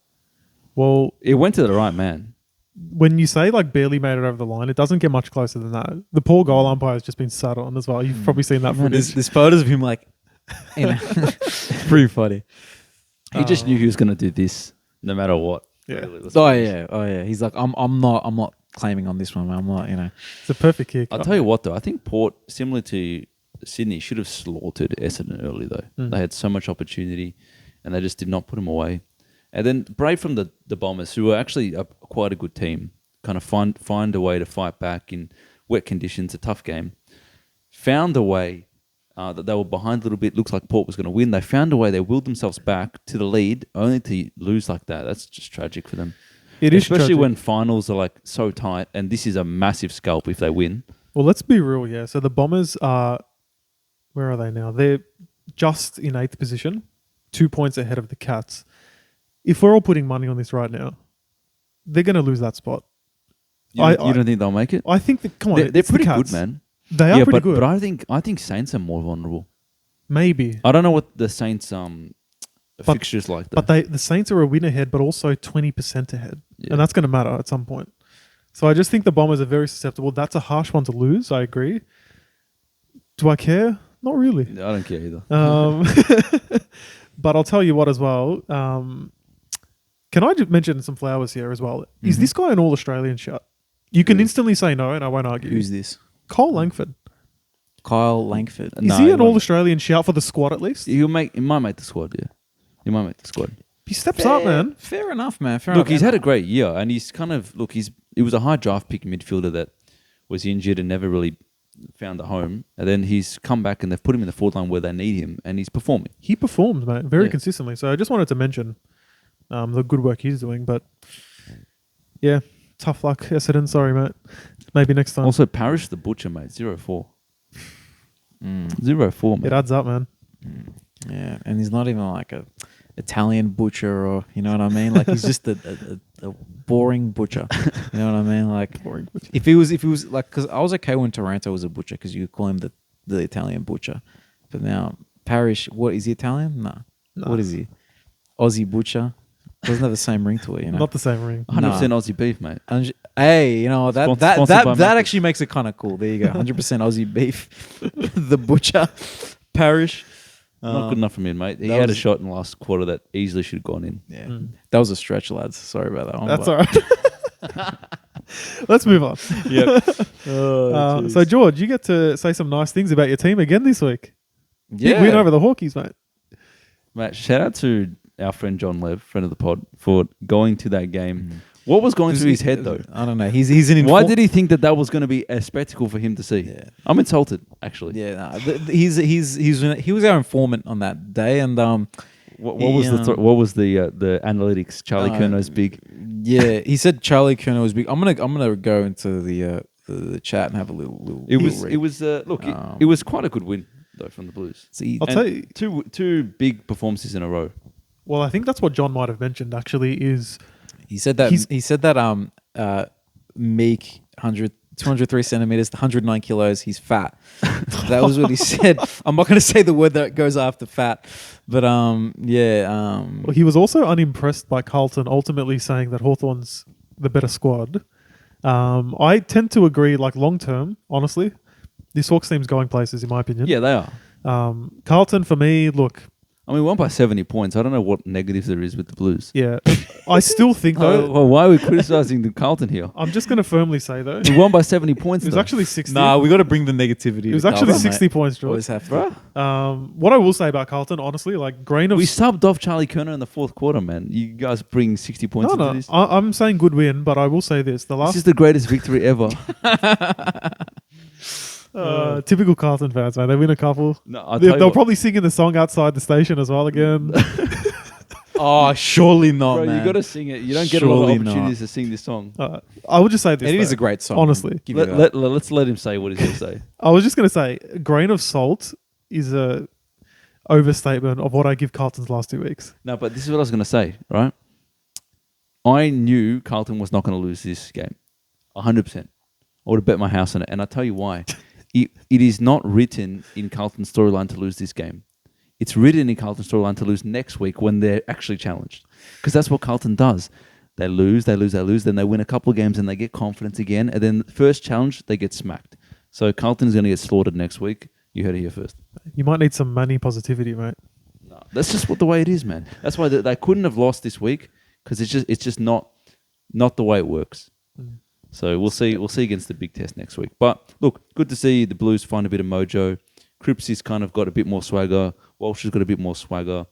Well, it went to the right man. when you say like barely made it over the line, it doesn't get much closer than that. The poor goal umpire has just been sat on as well. You've probably seen that footage. there's photos of him like, you know, it's pretty funny. He just knew he was going to do this no matter what. Yeah. Really, let's Oh be honest. yeah. He's like, I'm not claiming on this one, man. I'm not, you know. It's a perfect kick. I'll tell you what, though. I think Port, similar to Sydney, should have slaughtered Essendon early, though. They had so much opportunity, and they just did not put them away. And then brave from the Bombers, who were actually quite a good team, kind of find a way to fight back in wet conditions, a tough game. Found a way that they were behind a little bit. Looks like Port was going to win. They found a way. They willed themselves back to the lead, only to lose like that. That's just tragic for them. It is Especially tragic. when finals are like so tight, and this is a massive scalp if they win. Well, let's be real, yeah. So the Bombers are, where are they now? They're just in 8th position, 2 points ahead of the Cats. If we're all putting money on this right now, they're going to lose that spot. You I don't think they'll make it? I think that, come on, They're it's the pretty good, Cats. man. They are pretty good. But I think Saints are more vulnerable. Maybe. I don't know what the Saints fixtures like. Though. But the Saints are a win ahead, but also 20% ahead. Yeah. And that's going to matter at some point. So I just think the Bombers are very susceptible. That's a harsh one to lose. I agree. Do I care? Not really. I don't care either. But I'll tell you what as well. Can I just mention some flowers here as well? Is this guy an All-Australian shout? You can instantly say no, and I won't argue. Who's this? Cole Langford. Kyle Langford. Is he an All-Australian shout for the squad at least? He might make the squad, yeah. He might make the squad. He steps up, man. Fair enough, man. Look, he's had a great year, and he's kind of he was a high draft pick midfielder that was injured and never really found a home, and then he's come back and they've put him in the forward line where they need him, and he's performing. He performed, mate, very consistently. So I just wanted to mention the good work he's doing, but yeah, tough luck, Essendon. Sorry, mate. Maybe next time. Also, Parish the Butcher, mate, 0-4. 0-4, mate. It adds up, man. Yeah, and he's not even like a Italian butcher, or you know what I mean. Like he's just a boring butcher. You know what I mean? Like Boring butcher. if he was like, because I was okay when Taranto was a butcher because you call him the Italian butcher, but now Parish, what is he Italian? No. What is he? Aussie butcher. Doesn't have the same ring to it, you know. Not the same ring. 100% Aussie beef, mate. Hey, you know Sponsored that by that Matsa. actually makes it kind of cool. There you go, 100% Aussie beef. The butcher, Parish. Not good enough for me, mate. He that had a was- shot in the last quarter that easily should have gone in. Yeah, that was a stretch, lads. Sorry about that one. That's but- all right. Let's move on. Yep. So, George, you get to say some nice things about your team again this week. Big Yeah. win over the Hawkies, mate. Mate, shout out to our friend John Lev, friend of the pod, for going to that game. What was going through his head, though? I don't know. He's an Why did he think that was going to be a spectacle for him to see? Yeah. I'm insulted, actually. Yeah, nah, he was our informant on that day, and What was the analytics? Charlie Curno's big. Yeah, he said Charlie Curno was big. I'm gonna go into the chat and have a little. It was read. it was quite a good win though from the Blues. See, I'll tell you. Two big performances in a row. Well, I think that's what John might have mentioned, actually, is he said that Meek 203 centimeters, 109 kilos. He's fat. That was what he said. I'm not going to say the word that goes after fat, but well, he was also unimpressed by Carlton ultimately saying that Hawthorn's the better squad. I tend to agree, like long term, honestly. This Hawks team's going places, in my opinion. Yeah, they are. Carlton, for me, look, I mean, we won by 70 points. I don't know what negatives there is with the Blues. yeah. I still think, though, Well, why are we criticising the Carlton here? I'm just going to firmly say, though, We won by 70 points. it was though. actually 60. nah, we got to bring the negativity. It was actually 60 points, Always George. have to. Bruh. What I will say about Carlton, honestly, like, grain of... We subbed off Charlie Curnow in the fourth quarter, man. You guys bring 60 points into this. I'm saying good win, but I will say this. The This last... is the greatest victory ever. typical Carlton fans, man. They win a couple. No, I'll tell you They'll what. probably sing in the song outside the station as well again. Oh, surely not, Bro, man. you got to sing it. You don't get a lot Surely of not. opportunities to sing this song. I would just say this. It is though. a great song. Honestly. Give you that. Let's let him say what he's going to say. I was just going to say, a grain of salt is a overstatement of what I give Carlton's last 2 weeks. No, but this is what I was going to say, right? I knew Carlton was not going to lose this game. 100%. I would have bet my house on it. And I'll tell you why. It is not written in Carlton's storyline to lose this game. It's written in Carlton's storyline to lose next week when they're actually challenged. Because that's what Carlton does. They lose, then they win a couple of games and they get confidence again. And then first challenge, they get smacked. So Carlton's going to get slaughtered next week. You heard it here first. You might need some money positivity, mate. No, that's just the way it is, man. That's why they couldn't have lost this week because it's just not the way it works. So we'll see against the big test next week. But look, good to see the Blues find a bit of mojo. Crippsy's kind of got a bit more swagger. Walsh has got a bit more swagger.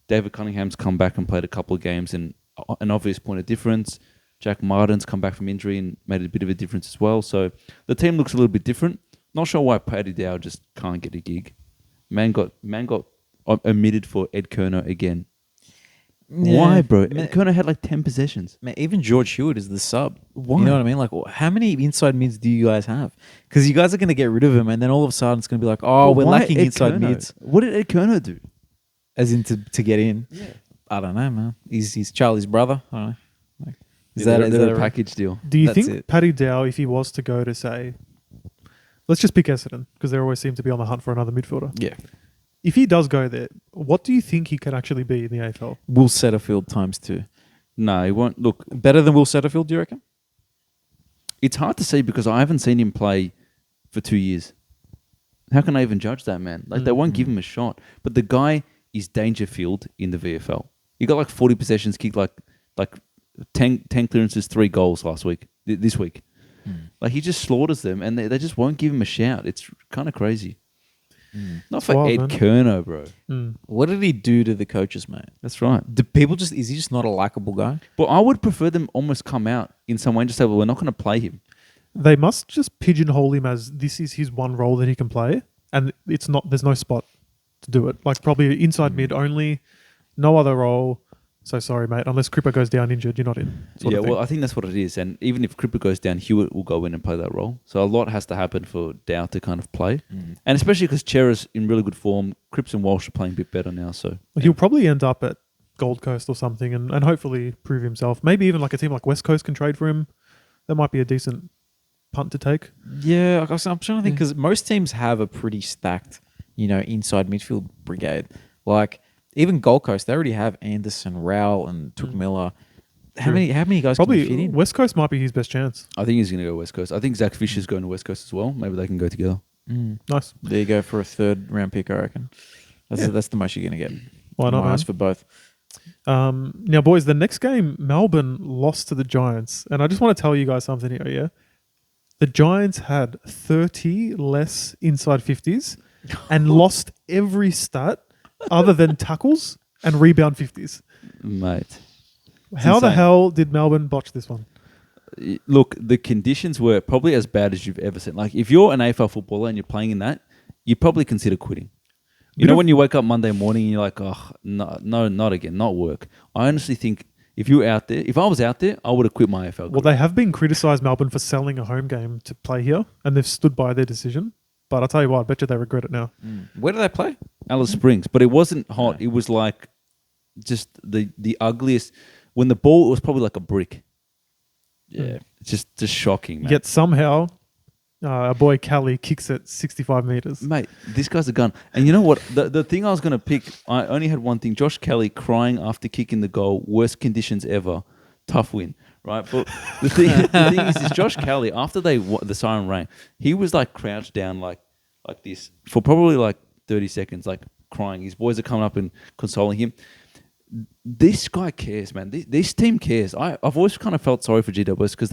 David Cunningham's come back and played a couple of games and an obvious point of difference. Jack Martin's come back from injury and made a bit of a difference as well. So the team looks a little bit different. Not sure why Paddy Dow just can't get a gig. Man got omitted for Ed Curnow again. Yeah. Why, bro? Man, Ed Curnow had like 10 possessions. man, even George Hewitt is the sub. Why? You know what I mean? Like, how many inside mids do you guys have? Because you guys are going to get rid of him, and then all of a sudden it's going to be like, oh, But we're why lacking Ed inside Curnow? mids. What did Ed Curnow do? As in to get in. Yeah. I don't know, man. He's Charlie's brother. I don't know. Like, is They're that a package deal? Do you That's think it. Paddy Dow, if he was to go to say, let's just pick Essendon, because they always seem to be on the hunt for another midfielder. Yeah. If he does go there, what do you think he can actually be in the AFL? Will Setterfield times 2. No, he won't. Look, Better than Will Setterfield, do you reckon? it's hard to say because I haven't seen him play for 2 years. How can I even judge that, man? Like, they won't give him a shot. But the guy is Dangerfield in the VFL. He got like 40 possessions, kicked like like 10 clearances, 3 goals last week, this week. Like he just slaughters them, and they just won't give him a shout. It's kind of crazy. Not for wild, Ed man. Kerner, bro. What did he do to the coaches, mate? That's right. Is he just not a likable guy? But I would prefer them almost come out in some way and just say, well, we're not going to play him. They must just pigeonhole him as this is his one role that he can play, and it's not. There's no spot to do it. Like probably inside mid only, no other role. So sorry, mate. Unless Cripper goes down injured, you're not in. Yeah, well, I think that's what it is. And even if Cripper goes down, Hewitt will go in and play that role. So a lot has to happen for Dow to kind of play. And especially because Chera's in really good form. Cripps and Walsh are playing a bit better now. So He'll probably end up at Gold Coast or something and hopefully prove himself. Maybe even like a team like West Coast can trade for him. That might be a decent punt to take. Yeah, I'm trying to think because most teams have a pretty stacked, inside midfield brigade. Like even Gold Coast, they already have Anderson, Rowell, and Took Miller. How many guys can you fit Probably in? West Coast might be his best chance. I think he's going to go West Coast. I think Zach Fisher's going to West Coast as well. Maybe they can go together. Nice. There you go for a 3rd round pick, I reckon. That's the most you're going to get. Why not, man? For both. Now, boys, the next game, Melbourne lost to the Giants. And I just want to tell you guys something here, yeah? The Giants had 30 less inside 50s and lost every stat other than tackles and rebound 50s. Mate. How the insane. hell did Melbourne botch this one? Look, the conditions were probably as bad as you've ever seen. Like, if you're an AFL footballer and you're playing in that, you probably consider quitting. You know when you wake up Monday morning and you're like, oh, no, not again, not work. I honestly think if I was out there, I would have quit my AFL career. Well, they have been criticised, Melbourne, for selling a home game to play here, and they've stood by their decision. But I'll tell you what, I bet you they regret it now. Where do they play? Alice Springs. But it wasn't hot. It was like just the ugliest. When the ball, it was probably like a brick. Yeah. Just shocking, man. Yet somehow, our boy Callie kicks it 65 metres. Mate, this guy's a gun. And you know what? The thing I was going to pick, I only had one thing. Josh Kelly crying after kicking the goal. Worst conditions ever. Tough win, right? But the thing is Josh Kelly, after the siren rang, he was like crouched down like this for probably like 30 seconds, like crying. His boys are coming up and consoling him. This guy cares, man. This team cares. I've always kind of felt sorry for GWS because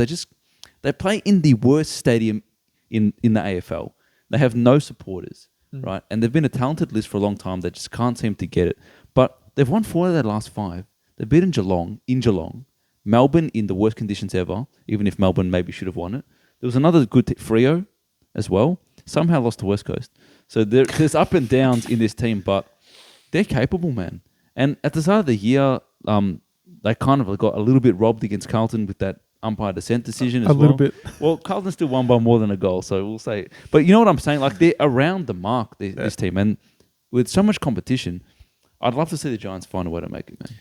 they play in the worst stadium in the AFL. They have no supporters, right? And they've been a talented list for a long time. They just can't seem to get it. But they've won 4 of their last 5. They've beaten Geelong in Geelong, Melbourne in the worst conditions ever, even if Melbourne maybe should have won it. There was another good Freo as well. Somehow lost to West Coast. So there's up and downs in this team, but they're capable, man. And at the start of the year, they kind of got a little bit robbed against Carlton with that umpire dissent decision as well. A little bit. Well, Carlton still won by more than a goal, so we'll say. But you know what I'm saying? Like, they're around the mark, this team. And with so much competition, I'd love to see the Giants find a way to make it, man.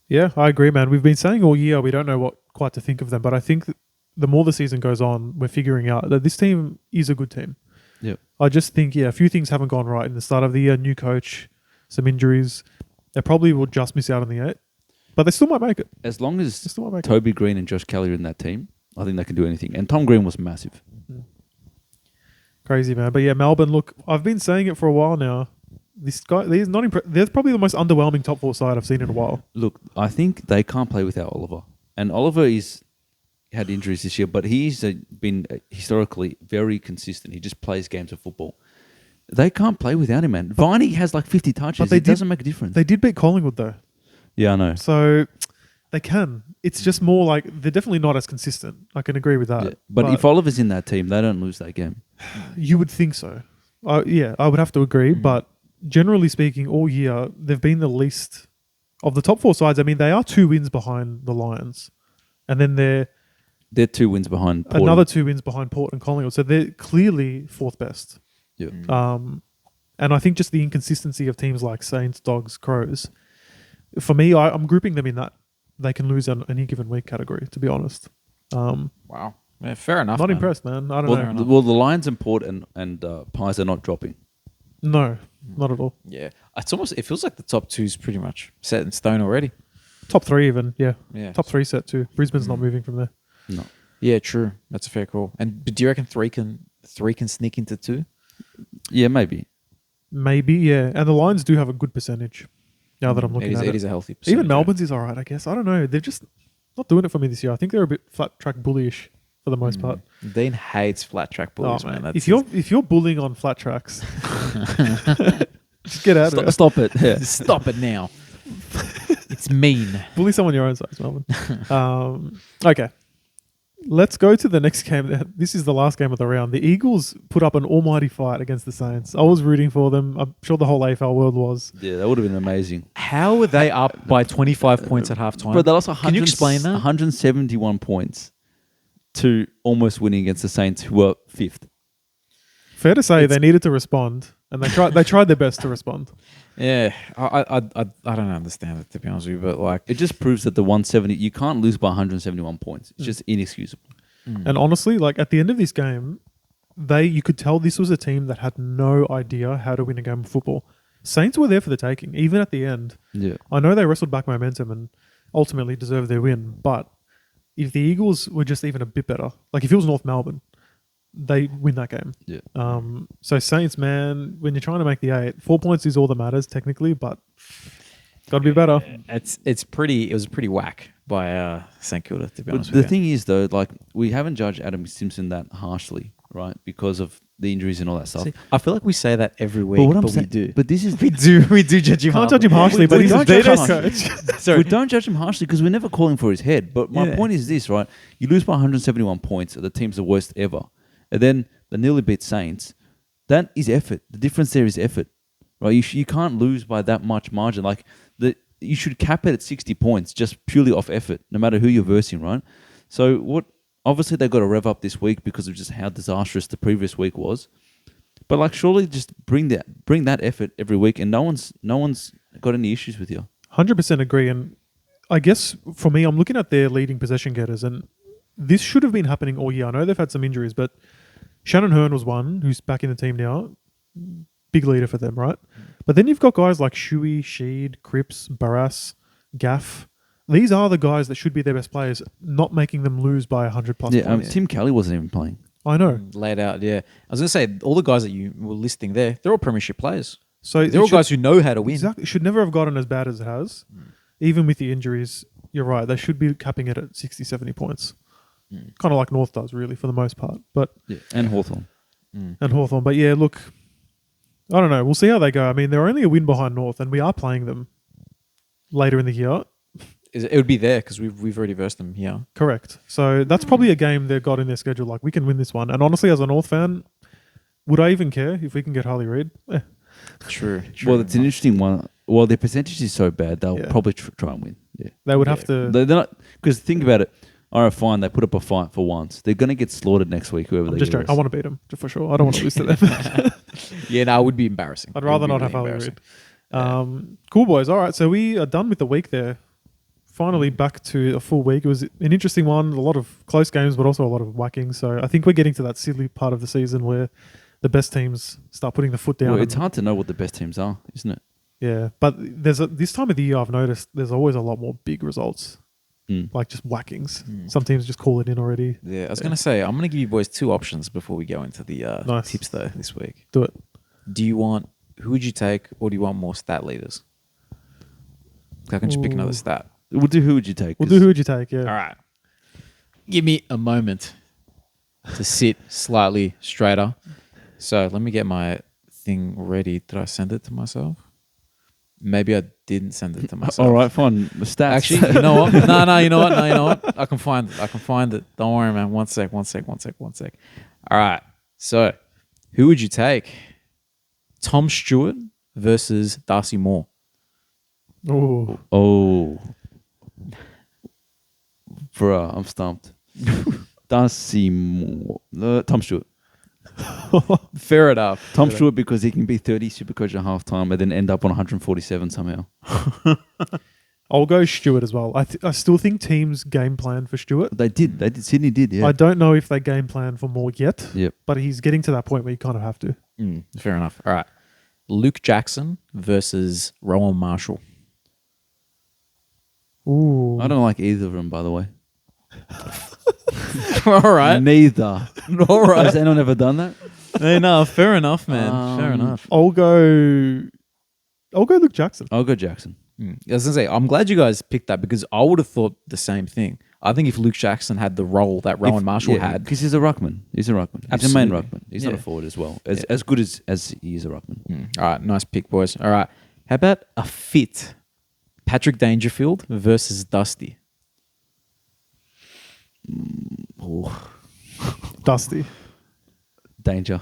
Yeah, I agree, man. We've been saying all year we don't know what quite to think of them, but I think the more the season goes on, we're figuring out that this team is a good team. Yeah. I just think, a few things haven't gone right in the start of the year. New coach, some injuries. They probably will just miss out on the 8, but they still might make it. As long as Toby Green and Josh Kelly are in that team, I think they can do anything. And Tom Green was massive. Crazy, man. But yeah, Melbourne, look, I've been saying it for a while now. This guy, they're probably the most underwhelming top 4 side I've seen in a while. Look, I think they can't play without Oliver. And Oliver had injuries this year, but he's been historically very consistent. He just plays games of football. They can't play without him, man. Viney has like 50 touches. It doesn't make a difference. They did beat Collingwood, though. Yeah, I know. So they can. It's just more like they're definitely not as consistent. I can agree with that. Yeah. But if Oliver's in that team, they don't lose that game. You would think so. I would have to agree. But generally speaking, all year, they've been the least of the top 4 sides. I mean, they are 2 wins behind the Lions. And then they're 2 wins behind Port. Another 2 wins behind Port and Collingwood. So they're clearly 4th best. Yeah. And I think just the inconsistency of teams like Saints, Dogs, Crows, for me, I'm grouping them in that they can lose on any given week category, to be honest. Wow. Yeah, fair enough. Not impressed, man. I don't know. Well, the Lions and Port and Pies are not dropping. No, not at all. Yeah. It feels like the top 2 is pretty much set in stone already. Top 3 even, yeah. Yeah. Top 3 set too. Brisbane's not moving from there. No. Yeah, true. That's a fair call. But do you reckon 3 can sneak into 2? Yeah, maybe. Maybe, yeah. And the Lions do have a good percentage. Now that I'm looking at it is a healthy percentage. Even Melbourne's is all right, I guess. I don't know. They're just not doing it for me this year. I think they're a bit flat track bullyish for the most part. Dean hates flat track bullies, man. That's If you're bullying on flat tracks, just get out of it. Stop it. Yeah. Stop it now. It's mean. Bully someone your own size, Melbourne. Okay. Let's go to the next game. This is the last game of the round. The Eagles put up an almighty fight against the Saints. I was rooting for them. I'm sure the whole AFL world was. Yeah, that would have been amazing. How were they up by 25 points at halftime? But they lost Can you explain that? 171 points to almost winning against the Saints, who were 5th. Fair to say they needed to respond, and they tried their best to respond. Yeah, I don't understand it, to be honest with you, but like It just proves that the 170, you can't lose by 171 points. It's just inexcusable. And honestly, like at the end of this game, you could tell this was a team that had no idea how to win a game of football. Saints were there for the taking, even at the end. Yeah. I know they wrestled back momentum and ultimately deserved their win, but if the Eagles were just even a bit better, like if it was North Melbourne, they win that game. Yeah. So Saints, man, when you're trying to make the 8, 4 points is all that matters technically, but got to be better. It was pretty whack by St Kilda, to be But honest the with you. thing is, though, like we haven't judged Adam Simpson that harshly, right? Because of the injuries and all that stuff. See, I feel like we say that every week, what I'm but saying, we do. But this is we do judge him. Can't judge him harshly, but we he's a don't judge Dino's him coach. harshly. Sorry. We don't judge him harshly because we're never calling for his head. But my point is this, right? You lose by 171 points, the team's the worst ever, and then the nearly beat Saints. That is effort. The difference there is effort, right? You can't lose by that much margin. Like you should cap it at 60 points just purely off effort, no matter who you're versing, right? So what? Obviously, they got to rev up this week because of just how disastrous the previous week was. But like, surely just bring that effort every week, and no one's got any issues with you. 100% agree. And I guess for me, I'm looking at their leading possession getters, and this should have been happening all year. I know they've had some injuries, but Shannon Hearn was one who's back in the team now. Big leader for them, right? But then you've got guys like Shuey, Sheed, Cripps, Barras, Gaff. These are the guys that should be their best players, not making them lose by 100 plus points. Tim Kelly wasn't even playing. I know. Laid out, yeah. I was going to say, all the guys that you were listing there, they're all premiership players. So They're all guys who know how to win. Exactly. It should never have gotten as bad as it has. Even with the injuries, you're right. They should be capping it at 60, 70 points. Kind of like North does, really, for the most part. But And Hawthorn. And Hawthorn. But yeah, look, I don't know. We'll see how they go. I mean, they're only a win behind North, and we are playing them later in the year. It would be there because we've already versed them here. Correct. So that's probably a game they've got in their schedule. Like, we can win this one. And honestly, as a North fan, would I even care if we can get Harley Reid? True. Well, it's an interesting one. Well, their percentage is so bad, they'll probably try and win. Yeah. They would have to. They're not, because think about it. All right, fine. They put up a fight for once. They're going to get slaughtered next week, whoever I'm they just get. joking. I want to beat them, for sure. I don't want to lose to them. Yeah, no, it would be embarrassing. I'd rather not have Harley Reid. Cool, boys. All right, so we are done with the week there. Finally back to a full week. It was an interesting one. A lot of close games, but also a lot of whacking. So I think we're getting to that silly part of the season where the best teams start putting the foot down. Well, it's hard to know what the best teams are, isn't it? Yeah, but this time of the year, I've noticed there's always a lot more big results, like just whackings. Some teams just call it in already. Yeah, I was going to say, I'm going to give you boys two options before we go into the tips, though, this week. Do it. Who would you take, or do you want more stat leaders? I can just pick another stat. We'll do who would you take? We'll do who would you take, yeah. All right. Give me a moment to sit slightly straighter. So let me get my thing ready. Did I send it to myself? Maybe I didn't send it to myself. All right, fine. The stats. Actually, you know what? No, you know what? No, you know what? I can find it. Don't worry, man. One sec. All right. So, who would you take? Tom Stewart versus Darcy Moore. Oh. Bruh, I'm stumped. Darcy Moore. Tom Stewart. Fair enough. Tom Stewart, because he can be 30 Supercoach at halftime and then end up on 147 somehow. I'll go Stewart as well. I still think teams game plan for Stewart. They did. Sydney did, yeah. I don't know if they game plan for Moore yet. Yep. But he's getting to that point where you kind of have to. Fair enough. All right. Luke Jackson versus Rowan Marshall. Ooh. I don't like either of them, by the way. All right. Neither. All right. Has anyone ever done that? Hey, no, fair enough, man. Fair enough. I'll go Luke Jackson. I'll go Jackson. I was gonna say, I'm glad you guys picked that because I would have thought the same thing. I think if Luke Jackson had the role that Rowan Marshall had, because he's a ruckman. He's a ruckman. He's a main ruckman. He's not a forward as well. As good as he is a ruckman. All right, nice pick, boys. All right, how about a fit Patrick Dangerfield versus Dusty? Dusty. Danger.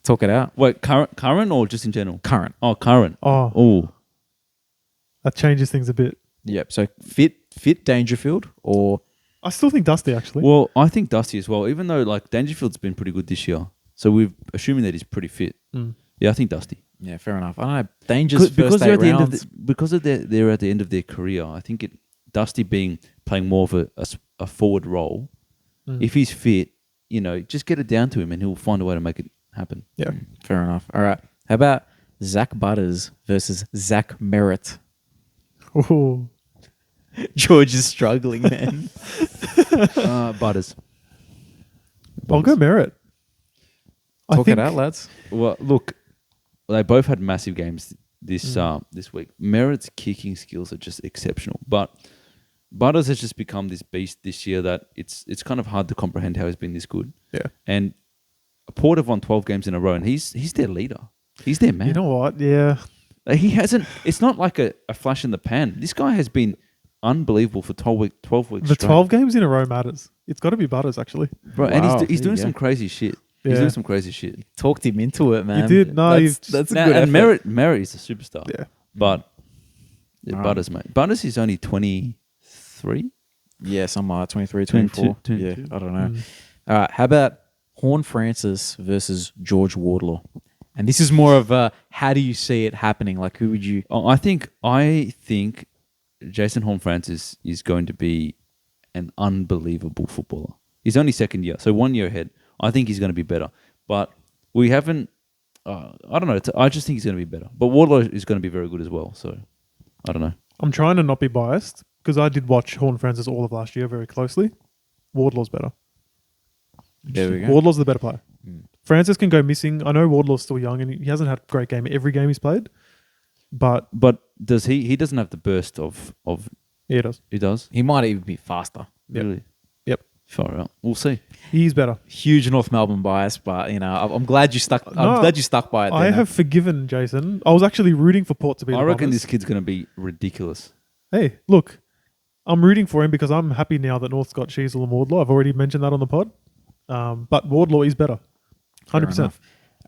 Talk it out. Wait, current or just in general? Current. Oh, current. Oh, that changes things a bit. Yep. So fit Dangerfield or I still think Dusty actually. Well, I think Dusty as well. Even though like Dangerfield's been pretty good this year, so we're assuming that he's pretty fit. Yeah, I think Dusty. yeah, fair enough. I don't know. Danger's first they're 8 at the rounds. they're at the end of their career. I think Dusty playing more of a forward role. If he's fit, just get it down to him and he'll find a way to make it happen. Yeah. Fair enough. All right. How about Zach Butters versus Zach Merritt? Oh, George is struggling, man. Butters. I'll go Merritt. Talk it out, lads. Well, look, they both had massive games this week. Merritt's kicking skills are just exceptional, but Butters has just become this beast this year that it's kind of hard to comprehend how he's been this good. Yeah. And Port have won 12 games in a row, and he's their leader. He's their man. You know what? Yeah. He hasn't. It's not like a flash in the pan. This guy has been unbelievable for 12 weeks. The straight. 12 games in a row matters. It's got to be Butters actually. Bro, Wow, and he's there doing you some go. crazy shit. Yeah. He's doing some crazy shit. Talked him into it, man. You did. No, that's a Now, good and effort. Merritt is a superstar. Yeah. But All right. Butters, mate. Butters is only 23. Yeah, something like 23, 24. 22. Yeah, I don't know. All right. How about Horn Francis versus George Wardlaw? And this is more of a how do you see it happening? Like, who would you? Oh, I think Jason Horne-Francis is going to be an unbelievable footballer. He's only second year, so 1 year ahead. I think he's going to be better. But we haven't... I don't know. I just think he's going to be better. But Wardlaw is going to be very good as well, so I don't know. I'm trying to not be biased because I did watch Horn Francis all of last year very closely. Wardlaw's better. There we go. Wardlaw's the better player. Francis can go missing. I know Wardlaw's still young and he hasn't had a great game every game he's played. But does he doesn't have the burst of yeah, he does. he does? He might even be faster. Yep. Really? Yep. Far out. We'll see. He's better. Huge North Melbourne bias, but I'm glad you stuck. I'm glad you stuck by it. I have forgiven Jason. I was actually rooting for Port to be the I reckon Bombers. this kid's going to be ridiculous. Hey, look, I'm rooting for him because I'm happy now that North's got Sheasel and Wardlaw. I've already mentioned that on the pod. But Wardlaw is better. 100%.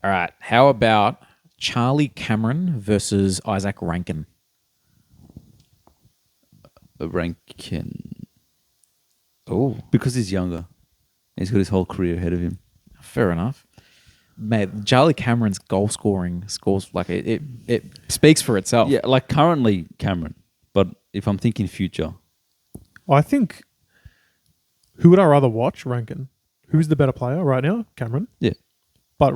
All right. How about Charlie Cameron versus Isaac Rankin? Rankin. Oh, Because he's younger. He's got his whole career ahead of him. fair enough. Mate, Charlie Cameron's goal scoring scores like it speaks for itself. Yeah, like currently Cameron. But if I'm thinking future, I think, who would I rather watch? Rankin. Who's the better player right now? Cameron. yeah. But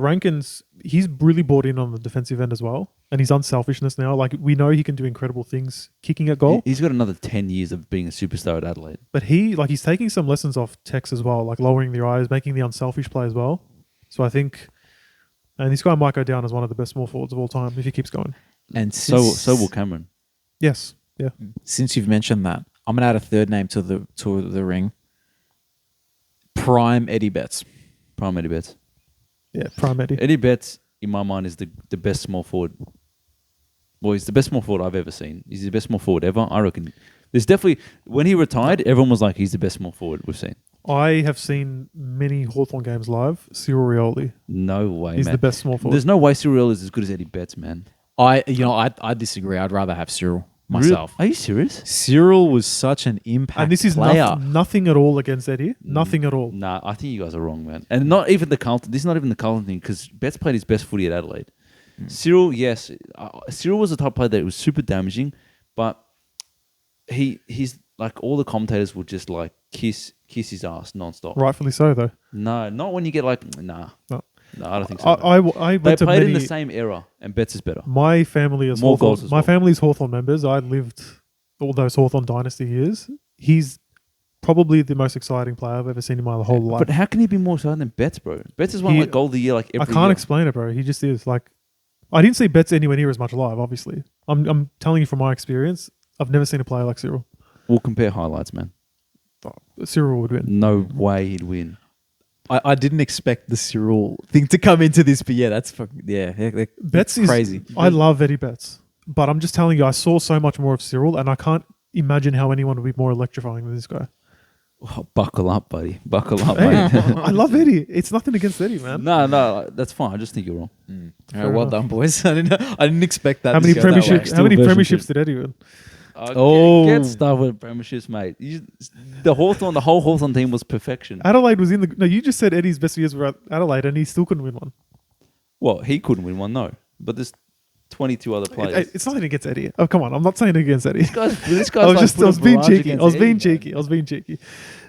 he's really bought in on the defensive end as well. And his unselfishness now, like we know he can do incredible things kicking at goal. He's got another 10 years of being a superstar at Adelaide. But he's taking some lessons off Tex as well, like lowering the eyes, making the unselfish play as well. So I think, and this guy might go down as one of the best small forwards of all time if he keeps going. And So will Cameron. Yes. Yeah. Since you've mentioned that, I'm gonna add a third name to the ring. Prime Eddie Betts. Prime Eddie Betts. Yeah. Prime Eddie. Eddie Betts, in my mind, is the best small forward. Well, he's the best small forward I've ever seen. He's the best small forward ever. I reckon. There's definitely... When he retired, everyone was like, he's the best small forward we've seen. I have seen many Hawthorn games live. Cyril Rioli. No way, He's man. the best small forward. There's no way Cyril is as good as Eddie Betts, man. I disagree. I'd rather have Cyril myself. Are you serious? Cyril was such an impact And this is player. nothing at all against Eddie. Nothing at all. Nah, I think you guys are wrong, man. And not even the Carlton. This is not even the Carlton thing because Betts played his best footy at Adelaide. Cyril, yes. Cyril was the type of player that was super damaging, but he's like all the commentators would just like kiss his ass nonstop. Rightfully so, though. No, not when you get like, nah. No. No, I don't think so. I they went to played many, in the same era, and Betts is better. My family is More Hawthorn. goals as My well. family's Hawthorn members. I lived all those Hawthorn dynasty years. He's probably the most exciting player I've ever seen in my whole life. But how can he be more exciting than Betts, bro? Betts has won He- like goal of the year like I every can't year. explain it, bro. He just is like I didn't see Betts anywhere near as much live, obviously. I'm telling you from my experience, I've never seen a player like Cyril. We'll compare highlights, man. Cyril would win. No way he'd win. I didn't expect the Cyril thing to come into this, but yeah, that's fucking Betts is crazy. I love Eddie Betts, but I'm just telling you, I saw so much more of Cyril, and I can't imagine how anyone would be more electrifying than this guy. Oh, buckle up, buddy. Buckle up, Hey, mate. I love Eddie. It's nothing against Eddie, man. No, that's fine. I just think you're wrong. All right, well done, boys. I didn't expect that. How to many go that way. premierships? How many premierships did Eddie win? Get stuff with premierships, mate. The whole Hawthorn team was perfection. Adelaide was in the. No, you just said Eddie's best years were at Adelaide, and he still couldn't win one. Well, he couldn't win one, no. But there's 22 other players. It's nothing against Eddie. Oh, come on. I'm not saying against Eddie. This guy's I was being cheeky. I was being cheeky.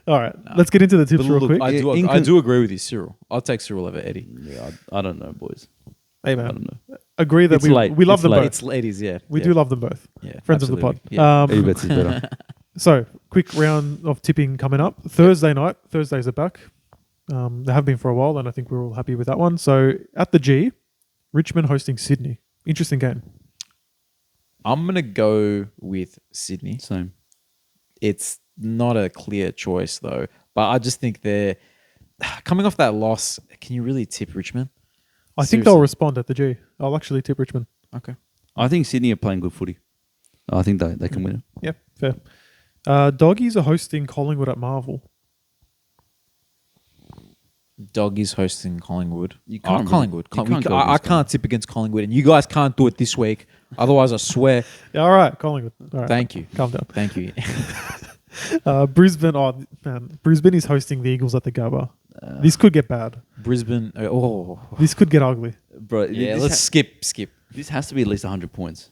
All right, let's get into the tips real quick. I do agree with you, Cyril. I'll take Cyril over Eddie. Yeah, I don't know, boys. Hey, I man. don't know. Agree that It's late. we love It's them late. both. It's ladies, yeah. We do love them both. Yeah, Friends of the pod. absolutely. Yeah. Eddie Betts is better. So, quick round of tipping coming up. Thursday night. Thursdays are back. They have been for a while, and I think we're all happy with that one. So, at the G, Richmond hosting Sydney. Interesting game. I'm gonna go with Sydney. Same. It's not a clear choice though, but I just think they're coming off that loss. Can you really tip Richmond? I think they'll respond at the G. I'll actually tip Richmond. Okay. I think Sydney are playing good footy. I think they can win it. Yep, fair. Doggies are hosting Collingwood at Marvel. Doggies hosting Collingwood. You can't Collingwood. really- you can't go I against can't tip against Collingwood, and you guys can't do it this week. Otherwise, I swear. Yeah, all right, Collingwood. All right, Thank you. calm down. Thank you. Brisbane. Oh man, Brisbane is hosting the Eagles at the Gabba. This could get bad. Brisbane. Oh, This could get ugly. Bro, yeah. this Let's skip. this has to be at least 100 points.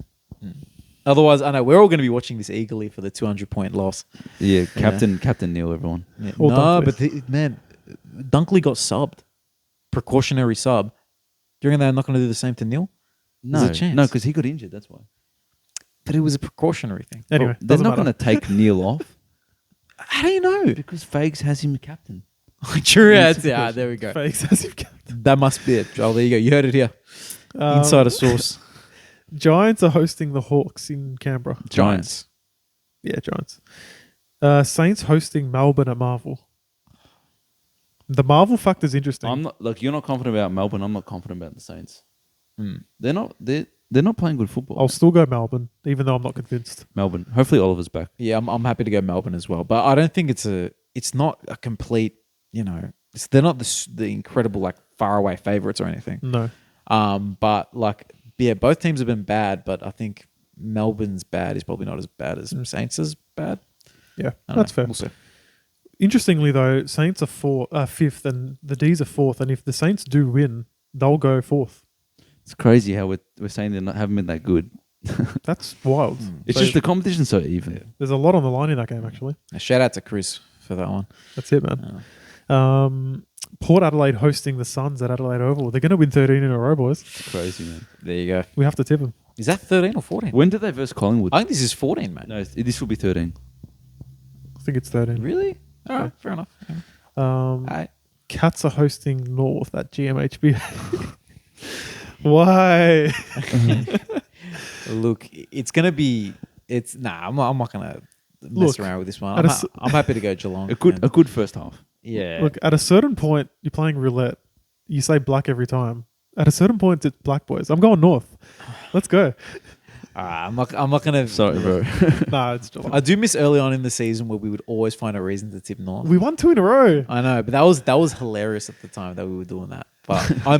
Otherwise, I know we're all going to be watching this eagerly for the 200-point loss. Yeah, Captain Neil, everyone. Yeah. All No, Dunkley. but man, Dunkley got subbed. Precautionary sub. Do you reckon they're not going to do the same to Neil? There's a chance. No, because he got injured. That's why. But it was a precautionary thing. Anyway, They're doesn't not matter. going to take Neil off How do you know? because Fags has him captain. True. Yes, That's, yeah, there we go. Fakes as if captain. That must be it, Joel. There you go. You heard it here. Um, Insider source. Giants are hosting the Hawks in Canberra. Giants. Yeah, Giants. Saints hosting Melbourne at Marvel. The Marvel factor is interesting. I'm not. Look, you're not confident about Melbourne. I'm not confident about the Saints. They're not. They're not playing good football. I'll still go Melbourne, even though I'm not convinced. Melbourne. Hopefully Oliver's back. Yeah, I'm happy to go Melbourne as well. But I don't think it's not a complete, they're not the incredible, like, faraway favourites or anything. No. But, like, yeah, both teams have been bad, but I think Melbourne's bad is probably not as bad as Saints is bad. Yeah, I don't that's know. fair. We'll see. Interestingly, though, Saints are fifth and the D's are fourth. And if the Saints do win, they'll go fourth. It's crazy how we're saying haven't been that good. That's wild. It's So just the competition's so even. there's a lot on the line in that game, actually. A shout out to Chris for that one. That's it, man. Port Adelaide hosting the Suns at Adelaide Oval. They're going to win 13 in a row, boys. It's crazy, man. There you go. We have to tip them. Is that 13 or 14? When did they verse Collingwood? I think this is 14, mate. No, this will be 13. I think it's 13. Really? All right, fair enough. Cats are hosting North at GMHB. Why? Look, it's going to be... I'm not going to mess Look, around with this one. at I'm happy to go Geelong. A good first half. Yeah. Look, at a certain point, you're playing roulette. You say black every time. At a certain point, it's black, boys. I'm going North. Let's go. I'm not going to... Sorry, bro. Nah, it's Geelong. I do miss early on in the season where we would always find a reason to tip North. We won 2 in a row. I know, but that was hilarious at the time that we were doing that. But I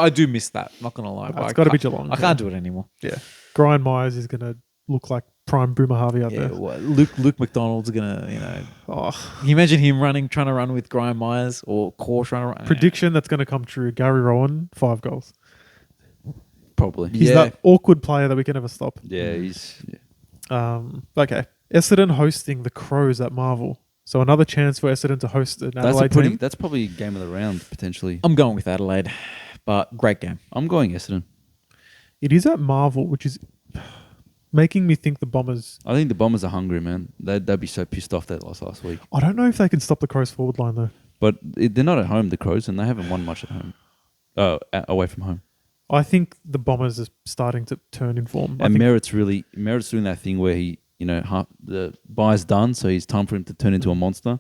do miss that. Not gonna lie. But It's I gotta be can't- Geelong, I can't do it anymore. Yeah. Brian Myers is going to look like prime Boomer Harvey out Yeah, there. well, Luke McDonald's gonna, Oh, Can you imagine him trying to run with Graham Myers or Core trying to run? prediction that's going to come true. Gary Rowan, 5 goals. Probably. He's Yeah. that awkward player that we can never stop. Yeah, he's... Yeah. Okay. Essendon hosting the Crows at Marvel. So another chance for Essendon to host an Adelaide team. That's probably game of the round, potentially. I'm going with Adelaide, but great game. I'm going Essendon. It is at Marvel, which is making me think the Bombers... I think the Bombers are hungry, man. They'd be so pissed off that loss last week. I don't know if they can stop the Crows forward line, though. But they're not at home, the Crows, and they haven't won much at home. Away from home. I think the Bombers are starting to turn in form. And Merritt's doing that thing where he, the bye's done, so it's time for him to turn into a monster.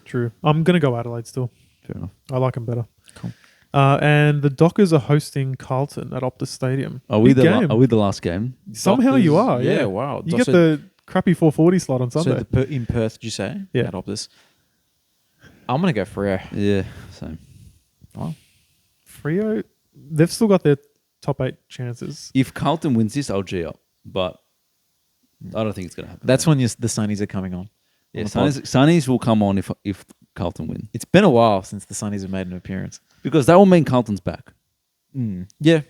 True. I'm going to go Adelaide still. Fair enough. I like him better. Cool. And the Dockers are hosting Carlton at Optus Stadium. Are we Big game. Are we the last game? Somehow Dockers, you are, yeah. Yeah, wow. You get the crappy 4:40 slot on Sunday. So in Perth, did you say? Yeah. At Optus. I'm going to go Freo. Yeah, same. Wow. Freo, they've still got their top 8 chances. If Carlton wins this, I'll G up, but I don't think it's going to happen. That's when the Sunnies are coming on. Yeah, Sunnies will come on if Carlton win. It's been a while since the Sunnies have made an appearance. Because that will mean Carlton's back. Yeah,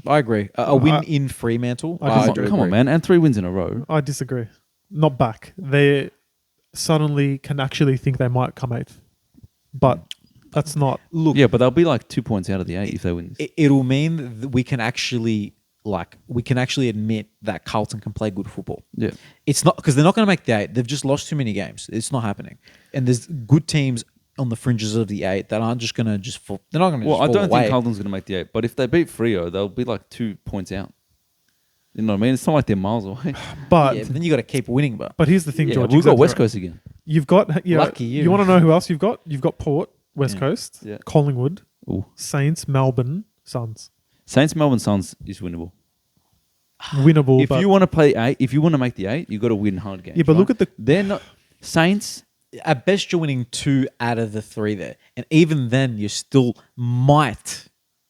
I agree. A win in Fremantle. Come on, man. And 3 wins in a row. I disagree. Not back. They suddenly can actually think they might come 8th. But that's not... Look, yeah, but they'll be like 2 points out of the 8 if they win this. It'll mean that we can actually admit that Carlton can play good football. Yeah. It's not because they're not going to make the 8. They've just lost too many games. It's not happening. And there's good teams on the fringes of the 8 that aren't just going to just fall. They're not going to just fall away. I don't think Carlton's going to make the 8. But if they beat Freo, they'll be like 2 points out. You know what I mean? It's not like they're miles away. But then you got to keep winning. But here's the thing, George. We've got West Coast again. You've got... Yeah, lucky you. You want to know who else you've got? You've got Port, West Coast, Collingwood, Saints, Melbourne, Suns. Saints, Melbourne, Suns is winnable. Winnable. If you want to play 8, if you want to make the 8, you've got to win hard games. Yeah, but look at the... They're not... Saints... At best, you're winning 2 out of the 3 there. And even then, you still might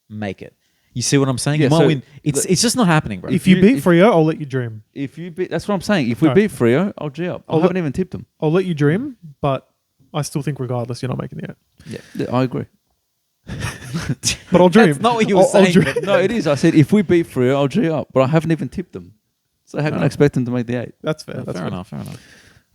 make it. You see what I'm saying? Yeah, you might win. It's just not happening, bro. If you beat Freo, I'll let you dream. That's what I'm saying. If we beat Freo, I'll G up. I haven't even tipped them. I'll let you dream, but I still think regardless, you're not making the 8. Yeah, I agree. But I'll dream. That's not what you were saying. No, it is. I said if we beat Freo, I'll G up. But I haven't even tipped them. So how can I expect them to make the 8? That's fair. Fair enough.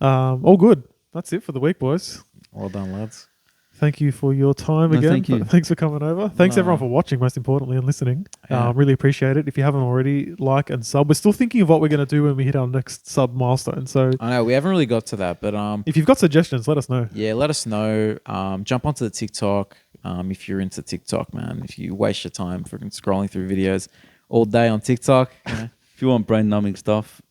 All good. That's it for the week, boys. Well done, lads. Thank you for your time again. Thank you. Thanks for coming over. Thanks everyone for watching, most importantly, and listening. Really appreciate it. If you haven't already, like and sub. We're still thinking of what we're going to do when we hit our next sub milestone. So I know we haven't really got to that, but if you've got suggestions, let us know. Yeah, let us know. Jump onto the TikTok if you're into TikTok, man. If you waste your time freaking scrolling through videos all day on TikTok, if you want brain numbing stuff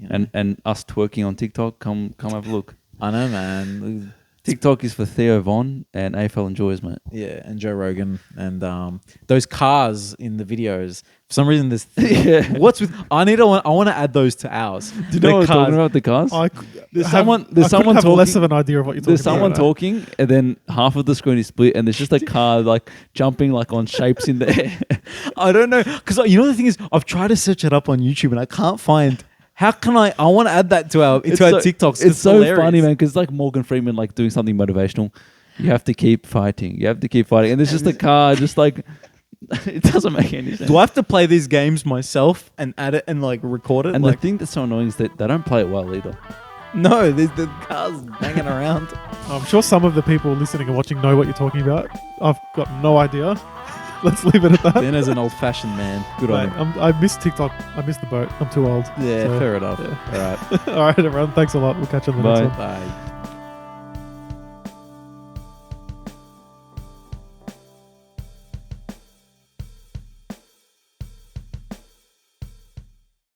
and us twerking on TikTok, come have a look. I know, man. TikTok is for Theo Von and AFL Enjoyers, mate. Yeah, and Joe Rogan and those cars in the videos. For some reason, there's what's with. I want to add those to ours. Do you know what I'm talking about? The cars. There's someone talking. Less of an idea of what you're talking about. There's someone talking, and then half of the screen is split, and there's just a car like jumping like on shapes in the air. I don't know because the thing is, I've tried to search it up on YouTube and I can't find. How can I want to add that to our TikToks. It's so funny, man, because it's like Morgan Freeman like doing something motivational. You have to keep fighting. And there's just a car just like, it doesn't make any sense. Do I have to play these games myself and add it and like record it? And the thing that's so annoying is that they don't play it well either. No, the car's banging around. I'm sure some of the people listening and watching know what you're talking about. I've got no idea. Let's leave it at that. Ben is an old-fashioned man. Good on him. I miss TikTok. I miss the boat. I'm too old. Yeah, fair enough. Yeah. All right. All right, everyone. Thanks a lot. We'll catch you on the next one. Bye.